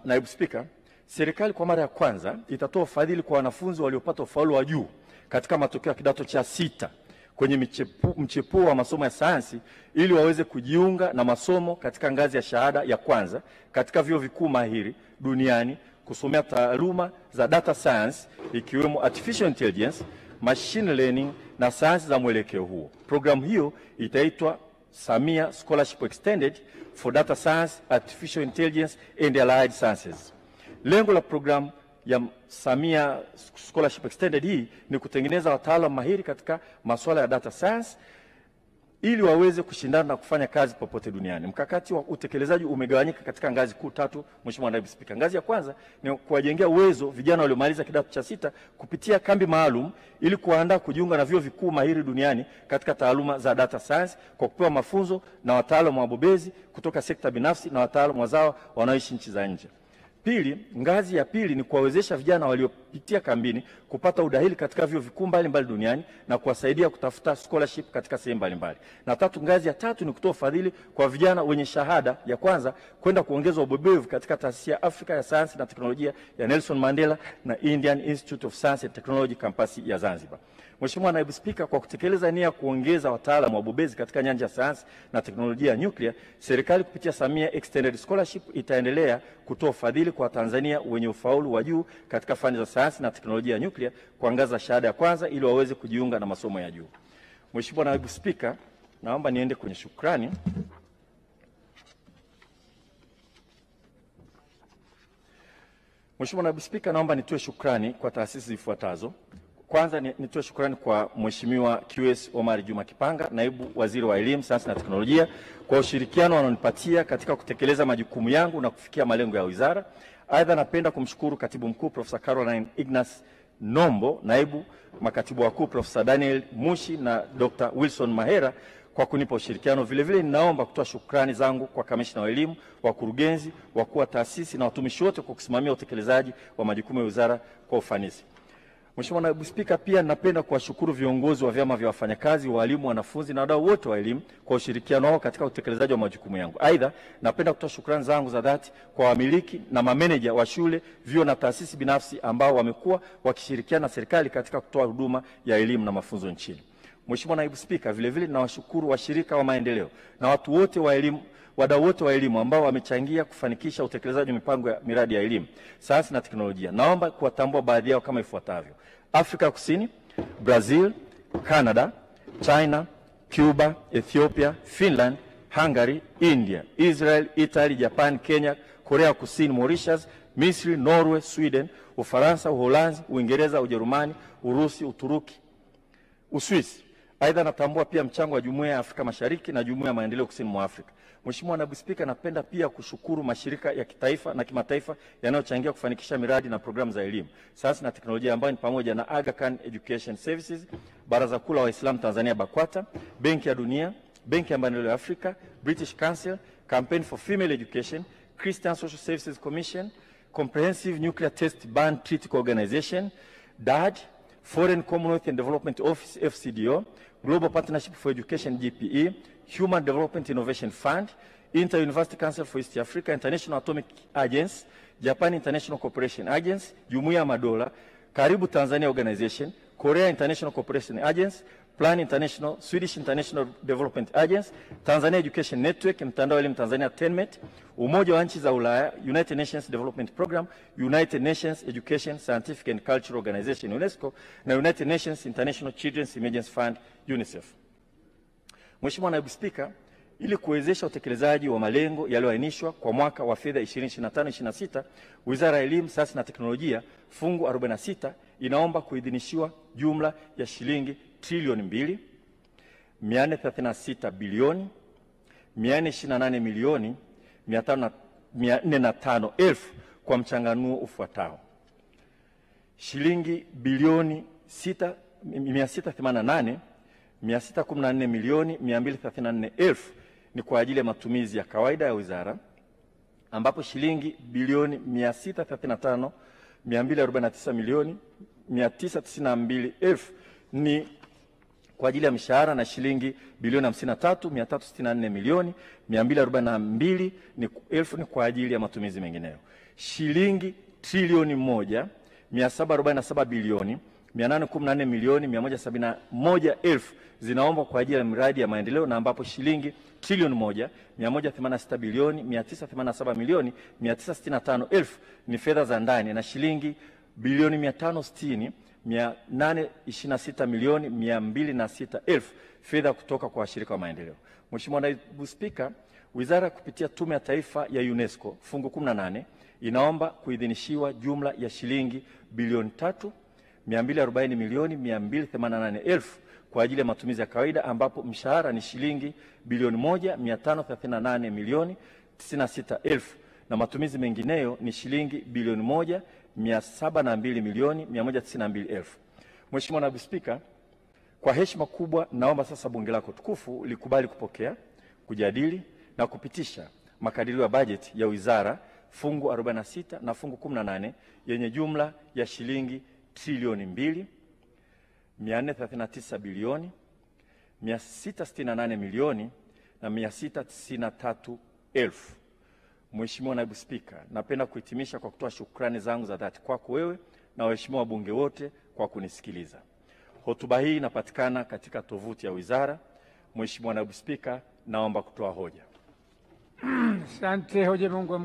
Naibu Spika, serikali kwa mara ya kwanza itatoa ufadhili kwa wanafunzi waliopata ufaulu wa juu katika matokeo ya kidato cha 6 kwenye mchepuo wa masomo ya sayansi ili waweze kujiunga na masomo katika ngazi ya shahada ya kwanza katika vyuo vikuu mahiri duniani kusomea taaluma za data science ikiwemo artificial intelligence, machine learning na sayansi za mwelekeo huo. Programu hiyo itaitwa Samia Scholarship Extended for Data Science, Artificial Intelligence and Allied Sciences. Lengo la programu ya Samia Scholarship Extended hii ni kutengeneza wataalamu mahiri katika masuala ya data science ili waweze kushindana na kufanya kazi popote duniani. Mkakati wa utekelezaji umegawanyika katika ngazi kuu 3, Mheshimiwa Naibu Spika. Ngazi ya kwanza ni kuwajengea uwezo vijana waliomaliza kidato cha 6 kupitia kambi maalum ili kuandaa kujiunga na vyuo vikuu mahiri duniani katika taaluma za data science kwa kupewa mafunzo na wataalamu wabobezi kutoka sekta binafsi na wataalamu wazao wanaoishi nchi za nje. Pili, ngazi ya pili ni kuwawezesha vijana waliopitia kambini kupata udahili katika vyuo vikuu mbalimbali duniani na kuwasaidia kutafuta scholarship katika sehemu mbalimbali. Na tatu, ngazi ya tatu ni kutoa ufadhili kwa vijana wenye shahada ya kwanza kwenda kuongeza ubobevu katika taasisi ya Afrika ya sayansi na teknolojia ya Nelson Mandela na Indian Institute of Science and Technology kampasi ya Zanzibar. Mheshimiwa Naibu Spika, kwa kutekeleza nia ya kuongeza wataalamu wabobezi katika nyanja ya sayansi na teknolojia ya nyuklia, serikali kupitia Samia Extended Scholarship itaendelea kutoa ufadhili kwa Tanzania wenye ufaulu wa juu katika fani za sayansi na teknolojia ya nyuklia kwa ngazi ya shahada ya kwanza ili waweze kujiunga na masomo ya juu. Mheshimiwa Naibu Spika, naomba niende kwenye shukrani. Mheshimiwa Naibu Spika, naomba nitoe shukrani kwa taasisi zifuatazo. Kwanza nitoe shukrani kwa Mheshimiwa QS Omar Juma Kipanga, Naibu Waziri wa Elimu, Sayansi na Teknolojia, kwa ushirikiano wanaonipatia katika kutekeleza majukumu yangu na kufikia malengo ya wizara. Aidha, napenda kumshukuru Katibu Mkuu Profesa Caroline Ignas Nombo, Naibu Makatibu Wakuu Profesa Daniel Mushi na Dr. Wilson Mahera kwa kunipa ushirikiano. Vile vile ninaomba kutoa shukrani zangu kwa kamishna wa elimu, wakurugenzi, wakuu wa taasisi na watumishi wote kwa kusimamia utekelezaji wa majukumu ya wizara kwa ufanisi. Mheshimiwa Naibu Spika, pia napenda kuwashukuru viongozi wa vyama vya wafanyakazi, walimu, wanafunzi na wadau wote wa elimu kwa ushirikiano wao katika utekelezaji wa majukumu yangu. Aidha, napenda kutoa shukrani zangu za dhati kwa wamiliki na mameneja wa shule, vyuo na taasisi binafsi ambao wamekuwa wakishirikiana na serikali katika kutoa huduma ya elimu na mafunzo nchini. Mheshimiwa Naibu Spika, vile vile ninawashukuru washirika wa maendeleo na watu wote wa elimu wadau wote wa elimu ambao wamechangia kufanikisha utekelezaji wa mipango ya miradi ya elimu, sayansi na teknolojia. Naomba kuwatambua baadhi yao kama ifuatavyo: Afrika Kusini, Brazil, Canada, China, Cuba, Ethiopia, Finland, Hungary, India, Israel, Italy, Japan, Kenya, Korea Kusini, Mauritius, Misri, Norway, Sweden, Ufaransa, Uholanzi, Uingereza, Ujerumani, Urusi, Uturuki, Uswisi. Aidha, natambua pia mchango wa Jumuiya ya Afrika Mashariki na Jumuiya ya Maendeleo Kusini mwa Afrika. Mheshimiwa Naibu Spika, napenda pia kushukuru mashirika ya kitaifa na kimataifa yanayochangia kufanikisha miradi na programu za elimu, sayansi na teknolojia ambayo ni pamoja na Aga Khan Education Services, Baraza Kuu la Waislamu Tanzania BAKWATA, Benki ya Dunia, Benki ya Maendeleo ya Afrika, British Council, Campaign for Female Education, Christian Social Services Commission, Comprehensive Nuclear Test Ban Treaty Organization, DAD, Foreign Commonwealth and Development Office FCDO, Global Partnership for Education GPE, Human Development Innovation Fund, Inter-University Council for East Africa, International Atomic Agency, Japan International Cooperation Agency, Jumuiya ya Madola, Karibu Tanzania Organization, Korea International Cooperation Agency, Plan International, Swedish International Development Agency, Tanzania Education Network, Mtandao wa Elimu Tanzania TENMET, Umoja wa Nchi za Ulaya, United Nations Development Program, United Nations Education, Scientific and Cultural Organization UNESCO, na United Nations International Children's Emergency Fund UNICEF. Mheshimiwa Naibu Spika, ili kuwezesha utekelezaji wa malengo yaliyoainishwa kwa mwaka wa fedha 2025/26, Wizara ya Elimu, Sayansi na Teknolojia fungu 46 inaomba kuidhinishiwa jumla ya shilingi trilioni 2, 436 bilioni, 428 milioni, 405 elfu kwa mchanganuo ufuatao: shilingi bilioni 688, 614 milioni 234 elfu ni kwa ajili ya matumizi ya kawaida ya wizara, ambapo shilingi bilioni 635, 249 milioni 992 elfu ni kwa ajili ya mishahara, na shilingi bilioni 53, 364 milioni 242 elfu ni kwa ajili ya matumizi mengineyo. Shilingi trilioni 1, 747 bilioni 814 milioni 171 elfu zinaomba kwa ajili ya miradi ya maendeleo, na ambapo shilingi trilioni 1, 186 bilioni 987 milioni 965 elfu ni fedha za ndani, na shilingi bilioni 560, 826 milioni 206 elfu fedha kutoka kwa washirika wa maendeleo. Mheshimiwa Naibu Spika, Wizara kupitia Tume ya Taifa ya UNESCO fungu 18 inaomba kuidhinishiwa jumla ya shilingi bilioni 3, 240 milioni 288 elfu kwa ajili ya matumizi ya kawaida, ambapo mshahara ni shilingi bilioni 1, 538 milioni 96 elfu na matumizi mengineyo ni shilingi bilioni 1, 702 milioni 192 elfu. Mheshimiwa Naibu Spika, kwa heshima kubwa naomba sasa Bunge lako tukufu likubali kupokea, kujadili na kupitisha makadirio ya bajeti ya wizara fungu 46 na fungu 18 yenye jumla ya shilingi trilioni 2, 439 bilioni 668 milioni na 693 elfu. Mheshimiwa Naibu Spika, napenda kuhitimisha kwa kutoa shukrani zangu za dhati kwako wewe na waheshimiwa wabunge wote kwa kunisikiliza. Hotuba hii inapatikana katika tovuti ya wizara. Mheshimiwa Naibu Spika, naomba kutoa hoja. Asante. Hoja imeungwa